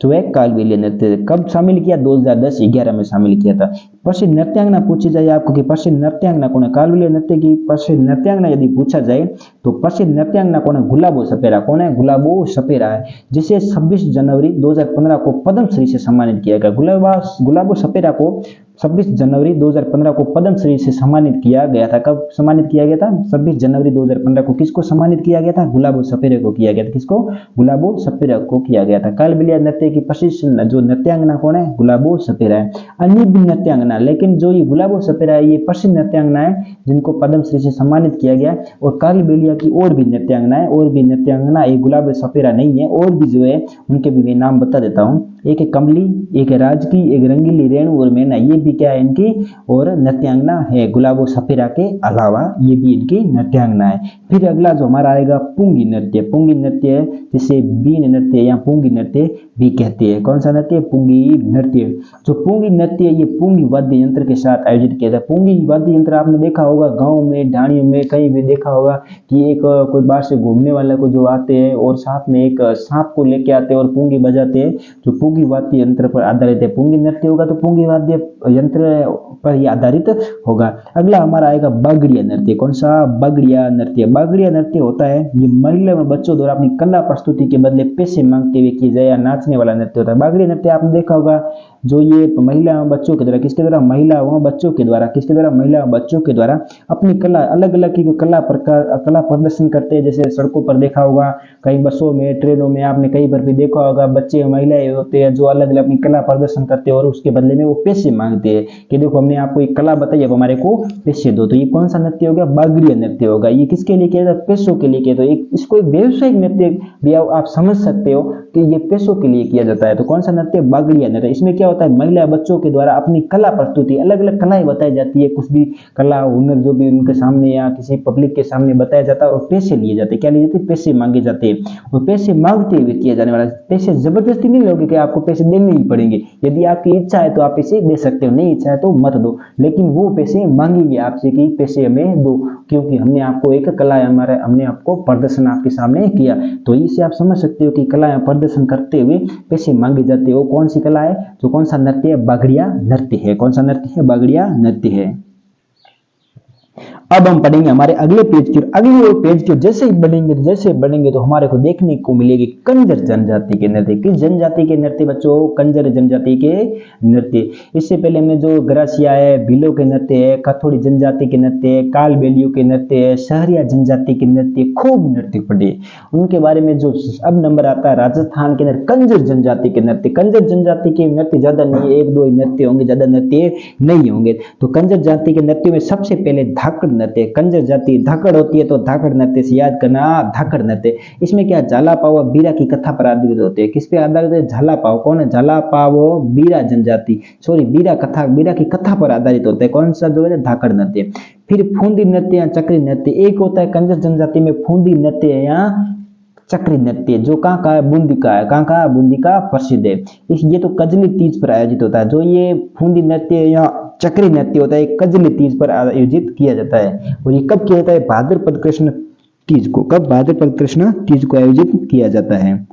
जो है कालबेलिया नृत्य। कब शामिल किया, 2010-11 में शामिल किया था। प्रसिद्ध नृत्यांगना पूछी जाए आपको कि प्रसिद्ध नृत्यांगना कौन है, कालबेलिया नृत्य की प्रसिद्ध नृत्यांगना यदि पूछा जाए तो प्रसिद्ध नृत्यांगना कौन है, गुलाबो सपेरा। कौन है, गुलाबो सपेरा है, जिसे 26 जनवरी 2015 को पद्मश्री से सम्मानित किया गया। गुलाबो सपेरा को 26 जनवरी 2015 को पद्मश्री से सम्मानित किया गया था। कब सम्मानित किया गया था, 26 जनवरी 2015 को। किसको सम्मानित किया गया था, गुलाबो सपेरा को किया गया था। किसको, गुलाबो सपेरा को किया गया था। कालबेलिया नृत्य की प्रसिद्ध जो नृत्यांगना कौन है, गुलाबो सपेरा है। अन्य भी नृत्यांगना, लेकिन जो ये गुलाबो सपेरा है ये प्रसिद्ध नृत्यांगना है जिनको पद्मश्री से सम्मानित किया गया। और कालबेलिया की और भी नृत्यांगना है, और भी नृत्यांगना, एक गुलाबो सपेरा नहीं है, और भी जो है उनके भी मैं नाम बता देता हूँ। एक है कमली, एक है राजकी, एक रंगीली, रेणु और मैना, ये भी क्या है इनकी और नृत्यांगना है। गुलाबो सपेरा के अलावा ये भी इनकी नृत्यांगना है। फिर अगला जो हमारा आएगा पुंगी नृत्य। पुंगी नृत्य जिसे बीन नृत्य या पुंगी नृत्य भी कहते हैं। कौन सा नृत्य, पुंगी नृत्य। जो पुंगी नृत्य ये पुंगी वाद्य यंत्र के साथ आयोजित किया था। पुंगी वाद्य यंत्र आपने देखा होगा गाँव में, ढाणियों में, कहीं भी देखा होगा कि एक कोई बाहर से घूमने वाला को जो आते हैं और साथ में एक सांप को लेके आते हैं और पुंगी बजाते हैं, जो पुंगी वाद्य यंत्र पर आधारित है। पुंगी नृत्य होगा तो पुंगी वाद्य यंत्र पर ही आधारित होगा। अगला हमारा आएगा बागड़िया नृत्य। कौन सा, बागड़िया नृत्य। बागड़िया नृत्य होता है ये महिला व बच्चों द्वारा अपनी कला प्रस्तुति के बदले पैसे मांगते हुए किया जाए या नाचने वाला नृत्य होता है। बागड़िया नृत्य आपने देखा होगा, जो ये महिला व बच्चों के द्वारा, किसके द्वारा, महिला व बच्चों के द्वारा, किसके द्वारा, महिला व बच्चों के द्वारा अपनी कला, अलग अलग की कला प्रदर्शन करते हैं। जैसे सड़कों पर देखा होगा, कई बसों में, ट्रेनों में आपने कई बार भी देखा होगा, बच्चे महिलाएं होते हैं जो अलग अलग अपनी कला प्रदर्शन करते हैं और उसके बदले में वो पैसे मांगते हैं कि देखो हमने आपको एक कला बताई, अब हमारे को पैसे दो। तो ये कौन सा नृत्य हो गया, बागड़िया नृत्य होगा। ये किसके लिए किया जाता है, पैसों के लिए किया। तो इसको एक व्यवसायिक नृत्य भी आप समझ सकते हो कि ये पैसों के लिए किया जाता है। तो कौन सा नृत्य, बागड़िया नृत्य। इसमें क्या होता है, महिला बच्चों के द्वारा अपनी कला प्रस्तुति, अलग अलग कलाएं बताई जाती है, कुछ भी कला हुनर जो भी उनके सामने या किसी पब्लिक के सामने बताया जाता है और पैसे लिए जाते हैं। क्या लिए जाते हैं, पैसे मांगे जाते हैं। और पैसे मांगते हुए किया जाने वाला, पैसे जबरदस्ती नहीं लोगे कि आपको पैसे देने ही पड़ेंगे। यदि आपकी इच्छा है तो आप पैसे दे सकते हो, नहीं इच्छा है तो मत दो, लेकिन वो पैसे मांगेंगे आपसे कि पैसे हमें दो, क्योंकि हमने आपको एक कला है, हमने आपको प्रदर्शन आपके सामने किया। तो इससे आप समझ सकते हो कि कला प्रदर्शन करते हुए पैसे मांगे जाते हो। कौन सी कला है, जो कौन सा नृत्य है, बागड़िया नृत्य है। कौन सा नृत्य है, बागड़िया नृत्य है। अब हम पढ़ेंगे हमारे अगले पेज की, अगले पेज के जैसे बढ़ेंगे तो हमारे को देखने को मिलेगी कंजर जनजाति के नृत्य। किस जनजाति के नृत्य बच्चों? कंजर जनजाति के नृत्य। इससे पहले हमने जो ग्रासिया है, भीलों के नृत्य है, कथोड़ी जनजाति के नृत्य है, कालबेलियों के नृत्य है, सहरिया जनजाति के नृत्य, खूब नृत्य पढ़े उनके बारे में। जो अब नंबर आता है राजस्थान के अंदर कंजर जनजाति के नृत्य। कंजर जनजाति के नृत्य ज्यादा नहीं, एक दो नृत्य होंगे, ज्यादा नृत्य नहीं होंगे। तो कंजर जाति के नृत्य में सबसे पहले धाकड़ नृत्य। कंजर जाति धाकड़ होती है तो धाकड़ नृत्य से याद करना, धाकड़ नृत्य। इसमें क्या झाला पाव बीरा की कथा पर आधारित होते हैं। किस पे आधारित है? झाला पाव। कौन है? झाला पाव बीरा जनजाति, सॉरी बीरा की कथा पर आधारित होता है। कौन सा? जो है धाकड़ नृत्य। फिर फूंदी नृत्य या चक्री नृत्य। एक होता है कंजर जनजाति में फूंदी नृत्य या चक्री नृत्य, जो कहाँ का है? बूंदी का है। कहाँ का? बूंदी का प्रसिद्ध है। ये तो कजली तीज पर आयोजित होता है। जो ये फूंदी नृत्य या चक्री नृत्य होता है कजली तीज पर आयोजित किया जाता है। और ये कब किया जाता है? भाद्रपद कृष्ण तीज को। कब? भाद्रपद कृष्ण तीज को आयोजित किया जाता है।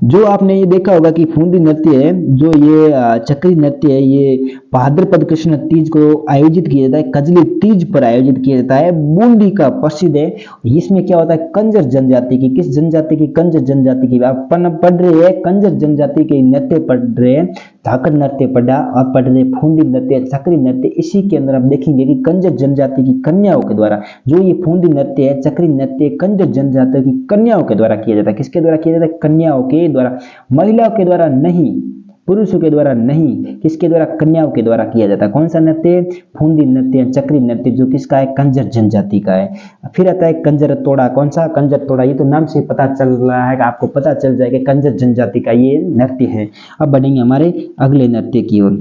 जो आपने ये देखा होगा कि फूंदी नृत्य है, जो ये चक्री नृत्य है, ये भाद्रपद कृष्ण तीज को आयोजित किया जाता है, कजली तीज पर आयोजित किया जाता है, बूंदी का प्रसिद्ध है। इसमें क्या होता है? कंजर जनजाति की। किस जनजाति की? कंजर जनजाति की। आप पढ़ रहे हैं कंजर जनजाति के नृत्य पढ़ रहे हैं, धाकड़ नृत्य पढ़ा और पढ़ रहे फूंदी नृत्य, चक्री नृत्य। इसी के अंदर आप देखेंगे कि कंजर जनजाति की कन्याओं के द्वारा जो ये फूंदी नृत्य है, चक्री नृत्य, कंजर जनजाति की कन्याओं के द्वारा किया जाता है। किसके द्वारा किया जाता है? कन्याओं के द्वारा, महिलाओं के द्वारा नहीं, पुरुषों के द्वारा नहीं। किसके द्वारा? कन्याओं के द्वारा किया जाता है। कौन सा नृत्य? फूंदी नृत्य, चक्री नृत्य, जो किसका है? कंजर जनजाति का है। फिर आता है कंजर तोड़ा। कौन सा? कंजर तोड़ा। ये तो नाम से पता चल रहा है, आपको पता चल जाएगा कंजर जनजाति का ये नृत्य है। अब बढ़ेंगे हमारे अगले नृत्य की ओर।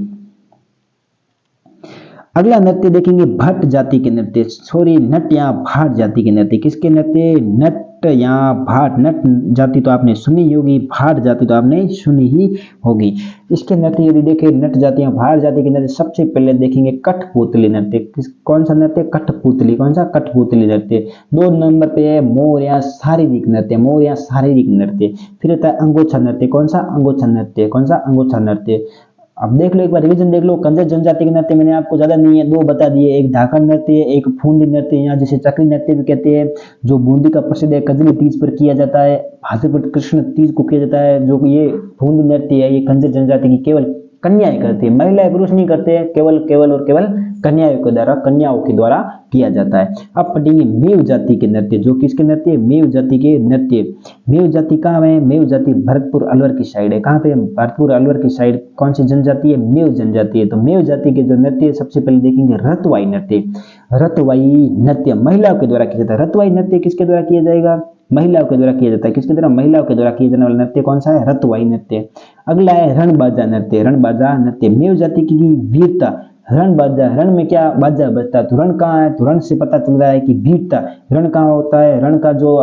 अगला नृत्य देखेंगे भट्ट जाति के नृत्य, सॉरी नट या भाट जाति के नृत्य। किसके नृत्य? नट या भाट। नट जाति तो आपने सुनी होगी, भाट जाति तो आपने सुनी ही होगी। इसके नृत्य यदि देखें नट जाति या भाट जाति के नृत्य, सबसे पहले देखेंगे कठपुतली नृत्य। कौन सा नृत्य? कठपुतली। कौन सा? कठपुतली नृत्य। 2 नंबर पे है मोर या शारीरिक नृत्य। मोर या शारीरिक नृत्य। फिर आता है अंगोछा नृत्य। कौन सा? अंगोछा नृत्य। कौन सा? अंगोछा नृत्य। अब देख लो, एक बार रिवीजन देख लो। कंजर जनजाति के नृत्य मैंने आपको ज्यादा नहीं है, 2 बता दिए। एक धाकड़ नृत्य है, एक फूंदी नृत्य या जिसे चक्री नृत्य भी कहते हैं, जो बूंदी का प्रसिद्ध है, कजली तीज पर किया जाता है, भाद्रपद कृष्ण तीज को किया जाता है। जो ये फूंदी नृत्य है, ये कंजर जनजाति की केवल कन्याएं करती है, महिलाएं पुरुष नहीं करते, केवल कन्याओं के द्वारा किया जाता है। अब पढ़ेंगे मेव जाति के नृत्य। जो किसके नृत्य? मेव जाति के नृत्य। मेव जाति कहाँ है? मेव जाति भरतपुर अलवर की साइड है। कहाँ पे? भरतपुर अलवर की साइड। कौन सी जनजाति है? मेव जनजाति है। तो मेव जाति के जो नृत्य सबसे पहले देखेंगे रतवाई नृत्य। रतवाई नृत्य महिलाओं के द्वारा किया जाता है। रतवाई नृत्य किसके द्वारा किया जाएगा? महिलाओं के द्वारा किया जाता है। किसके द्वारा? महिलाओं के द्वारा किया जाने वाला नृत्य कौन सा है? रतवाई नृत्य। अगला है रणबाजा नृत्य। रणबाजा नृत्य मेव जाति की वीरता। रण बाजा, रण में क्या? बाजा बजता है। तो रण कहाँ है? तो रण से पता चल रहा है कि वीरता। रण कहाँ होता है? रण का जो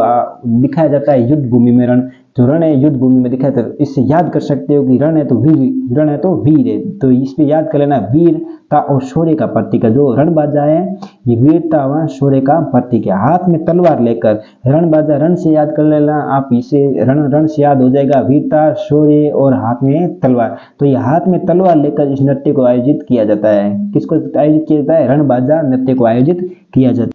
दिखाया जाता है युद्ध भूमि में। रण जो रण है युद्ध भूमि में दिखाया जाता है। इससे याद कर सकते हो कि रण है तो वीर, रण है तो वीर है। तो इस पे याद कर लेना, वीरता और शौर्य का प्रतीक है। जो रण बाजा है ये वीरता व शौर्य का प्रतीक है। हाथ में तलवार लेकर रण बाजा, रण से याद कर लेना आप इसे। रण से याद हो जाएगा वीरता, शौर्य और हाथ में तलवार। तो ये हाथ में तलवार लेकर इस नृत्य को आयोजित किया जाता है। किसको आयोजित किया जाता है? रण बाजा नृत्य को आयोजित किया जाता है।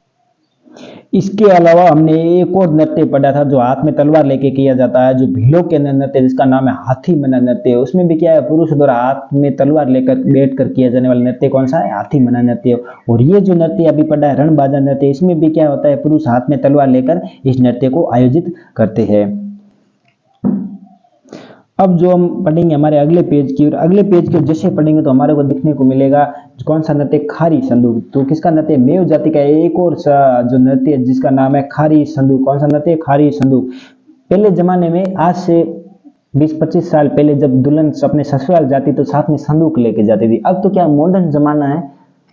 इसके अलावा हमने एक और नृत्य पढ़ा था जो हाथ में तलवार लेके किया जाता है, जो भीलों के अंदर नृत्य, जिसका नाम है हाथी मना नृत्य। उसमें भी क्या है? पुरुष द्वारा हाथ में तलवार लेकर बैठ कर किया जाने वाला नृत्य कौन सा है? हाथी मना नृत्य। और ये जो नृत्य अभी पढ़ा है रणबाजा नृत्य, इसमें भी क्या होता है? पुरुष हाथ में तलवार लेकर इस नृत्य को आयोजित करते हैं। अब जो हम पढ़ेंगे हमारे अगले पेज की, और अगले पेज के जैसे पढ़ेंगे तो हमारे को दिखने को मिलेगा कौन सा नृत्य? खारी संदूक। तो किसका नृत्य? मेव जाति का एक और जो नृत्य जिसका नाम है खारी संदूक। कौन सा नृत्य? खारी संदूक। पहले जमाने में, आज से 20-25 साल पहले, जब दुल्हन अपने ससुराल जाती तो साथ में संदूक लेके जाती थी। अब तो क्या मॉडर्न जमाना है,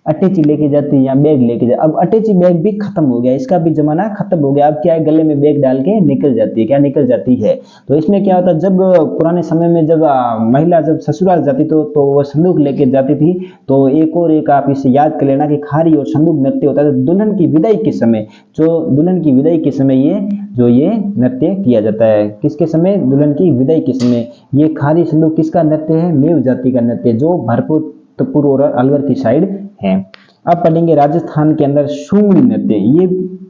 अटैची लेके जाती है या बैग लेके जाती। अब अटैची बैग भी खत्म हो गया, इसका भी जमाना खत्म हो गया। अब क्या है? गले में बैग डाल के निकल जाती है। क्या निकल जाती है? तो इसमें क्या होता है? जब पुराने समय में जब महिला जब ससुराल जाती तो वो संदूक लेके जाती थी। तो एक आप इसे याद कर लेना कि खारी और संदूक नृत्य होता है। दुल्हन की विदाई के समय, जो दुल्हन की विदाई के समय ये नृत्य किया जाता है। किसके समय? दुल्हन की विदाई के समय। ये खारी संदूक किसका नृत्य है? मेव जाति का नृत्य, जो भरतपुर और अलवर की साइड है। अब पढ़ेंगे राजस्थान के अंदर सुंगड़ी नृत्य। ये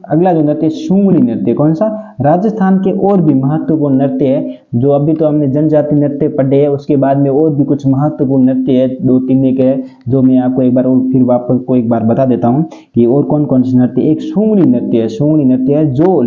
अगला जो नृत्य सुंगड़ी नृत्य, कौन सा, राजस्थान के और भी महत्वपूर्ण नृत्य है। जो अभी तो हमने जनजाति नृत्य पढ़े हैं, उसके बाद में और भी कुछ महत्वपूर्ण नृत्य है, 2-3 के, जो मैं आपको एक बार और फिर वापस को एक बार बता देता हूँ कि और कौन कौन से नृत्य। एक सुंगड़ी नृत्य है, सुंगड़ी नृत्य है जो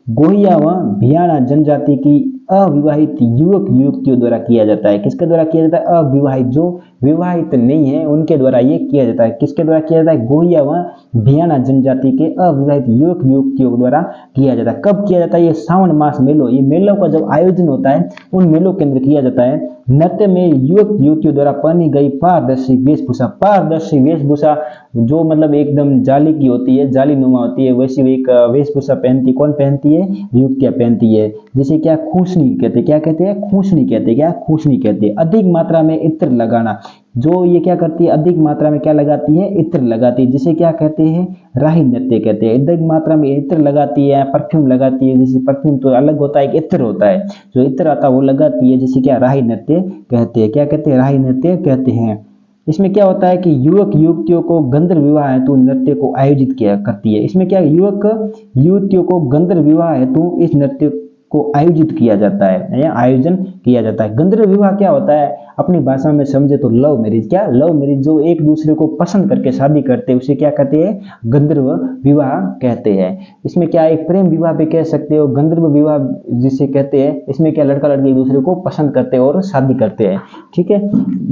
गोहिया व भियाना जनजाति की अविवाहित युवक युवतियों द्वारा किया जाता है। किसके द्वारा किया जाता है, अविवाहित, जो विवाहित नहीं है उनके द्वारा ये किया जाता है। किसके द्वारा किया जाता है, गोहिया व भियाना जनजाति के अविवाहित युवक युवतियों द्वारा किया जाता है। कब किया जाता है, ये सावन मास मेलों, ये मेलों का जब आयोजन होता है उन मेलों के अंदर किया जाता है। नृत्य में युवक युवतियों द्वारा पहनी गई पारदर्शी वेशभूषा, पारदर्शी वेशभूषा जो मतलब एकदम जाली की होती है, जाली नुमा होती है, वैसी एक वेशभूषा पहनती, कौन पहनती है, युवतियां पहनती है, जिसे क्या खूसनी कहते हैं, क्या कहते हैं, खूसनी कहते हैं, क्या खूसनी कहते हैं। अधिक मात्रा में इत्र लगाना, जो ये क्या करती है, अधिक मात्रा में क्या लगाती है, इत्र लगाती है, जिसे क्या कहते हैं, राही नृत्य कहते हैं। अधिक मात्रा में इत्र लगाती है, परफ्यूम लगाती है, जैसे परफ्यूम तो अलग होता है, इत्र होता है, जो इत्र आता है वो लगाती है, जिसे क्या राही नृत्य कहते हैं। क्या कहते हैं, राही नृत्य कहते हैं। इसमें क्या होता है कि युवक युवतियों को गंधर्व विवाह हेतु नृत्य को आयोजित किया करती है। इसमें क्या, युवक युवतियों को गंधर्व विवाह हेतु इस नृत्य को आयोजित किया जाता है या आयोजन किया जाता है। गंधर्व विवाह क्या होता है, अपनी भाषा में समझे तो लव मैरिज। क्या, लव मैरिज, जो एक दूसरे को पसंद करके शादी करते हैं उसे क्या कहते हैं, गंधर्व विवाह कहते हैं। इसमें क्या, एक प्रेम विवाह भी कह सकते हो, गंधर्व विवाह जिसे कहते हैं। इसमें क्या, लड़का लड़की एक दूसरे को पसंद करते हैं और शादी करते हैं, ठीक है।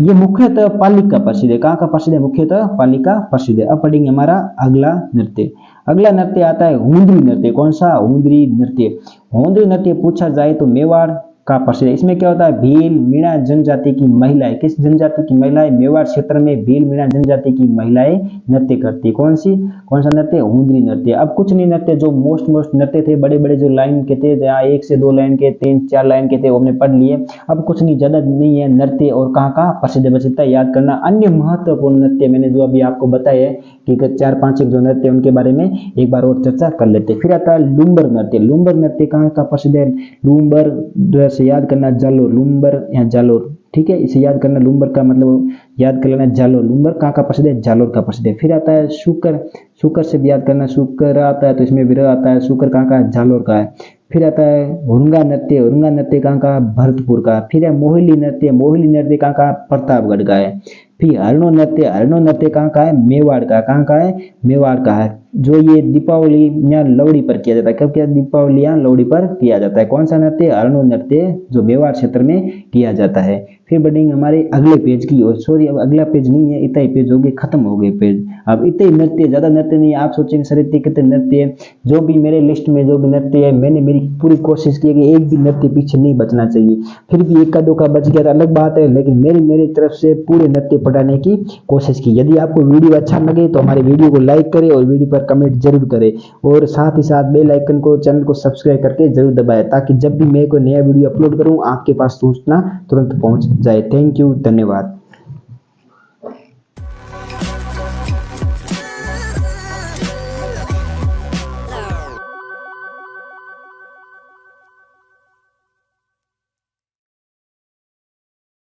ये मुख्यतः पालिका प्रसिद्ध है, कहाँ का प्रसिद्ध है, मुख्यतः पालिका प्रसिद्ध है। अब पढ़ेंगे हमारा अगला नृत्य। अगला नृत्य आता है हुंदरी नृत्य। कौन सा, हुंदरी नृत्य। हुंदरी नृत्य पूछा जाए तो मेवाड़ का प्रसिद्ध है। इसमें क्या होता है, भील मीणा जनजाति की महिलाएं, किस जनजाति की महिलाएं, मेवाड़ क्षेत्र में भील मीणा जनजाति की महिलाएं नृत्य करती है। कौन सा नृत्य, हुंदरी नृत्य। अब कुछ नहीं नृत्य जो मोस्ट नृत्य थे, बड़े बड़े जो लाइन के थे, जहाँ 1 से 2 लाइन के, 3-4 लाइन के थे, वो हमने पढ़ लिए। अब कुछ नहीं, ज्यादा नहीं है नृत्य और कहाँ का प्रसिद्ध है, बस इतना याद करना। अन्य महत्वपूर्ण नृत्य मैंने जो अभी आपको बताए है कि 4-5 जो नृत्य उनके बारे में एक बार और चर्चा कर लेते। फिर आता है लुम्बर नृत्य। लुम्बर नृत्य कहाँ का प्रसिद्ध है, लुम्बर से याद करना जालोर, लुम्बर या जालोर, ठीक है, इसे याद करना। लुम्बर का मतलब याद कर लेना जालोर। लुम्बर कहाँ का प्रसिद्ध है, जालोर का प्रसिद्ध है। फिर आता है शुकर, शुकर से भी याद करना, शुकर आता है तो इसमें विरह आता है, शुकर कहाँ का, जालोर का है। फिर आता है हुरंगा नृत्य, हुरंगा नृत्य कहाँ का, भरतपुर का। फिर है मोहिली नृत्य, मोहिली नृत्य कहाँ का, प्रतापगढ़ का है। फिर हरणो नृत्य, हरणो नृत्य कहाँ का है, मेवाड़ का, कहाँ का है, मेवाड़ का है। जो ये दीपावली या लोहड़ी पर किया जाता है, कब किया, दीपावली या लोहड़ी पर किया जाता है। कौन सा नृत्य, हरणो नृत्य, जो मेवाड़ क्षेत्र में किया जाता है। फिर बढ़ेंगे हमारे अगले पेज की ओर। सॉरी, अब अगला पेज नहीं है, इतना ही पेज हो गए, खत्म हो गए पेज। अब इतने ही नृत्य, ज्यादा नृत्य नहीं है। आप सोचेंगे सर इतने कितने नृत्य है, जो भी मेरे लिस्ट में जो भी नृत्य है, मैंने मेरी पूरी कोशिश की है कि एक भी नृत्य पीछे नहीं बचना चाहिए। फिर भी 1 का 2 बच गया तो अलग बात है, लेकिन मेरी तरफ से पूरे नृत्य पढ़ाने की कोशिश की। यदि आपको वीडियो अच्छा लगे तो हमारे वीडियो को लाइक करें और वीडियो पर कमेंट जरूर करें, और साथ ही साथ बेल आइकन को, चैनल को सब्सक्राइब करके जरूर दबाएं, ताकि जब भी मैं कोई नया वीडियो अपलोड करूं आपके पास सूचना तुरंत पहुंच जाए। थैंक यू, धन्यवाद।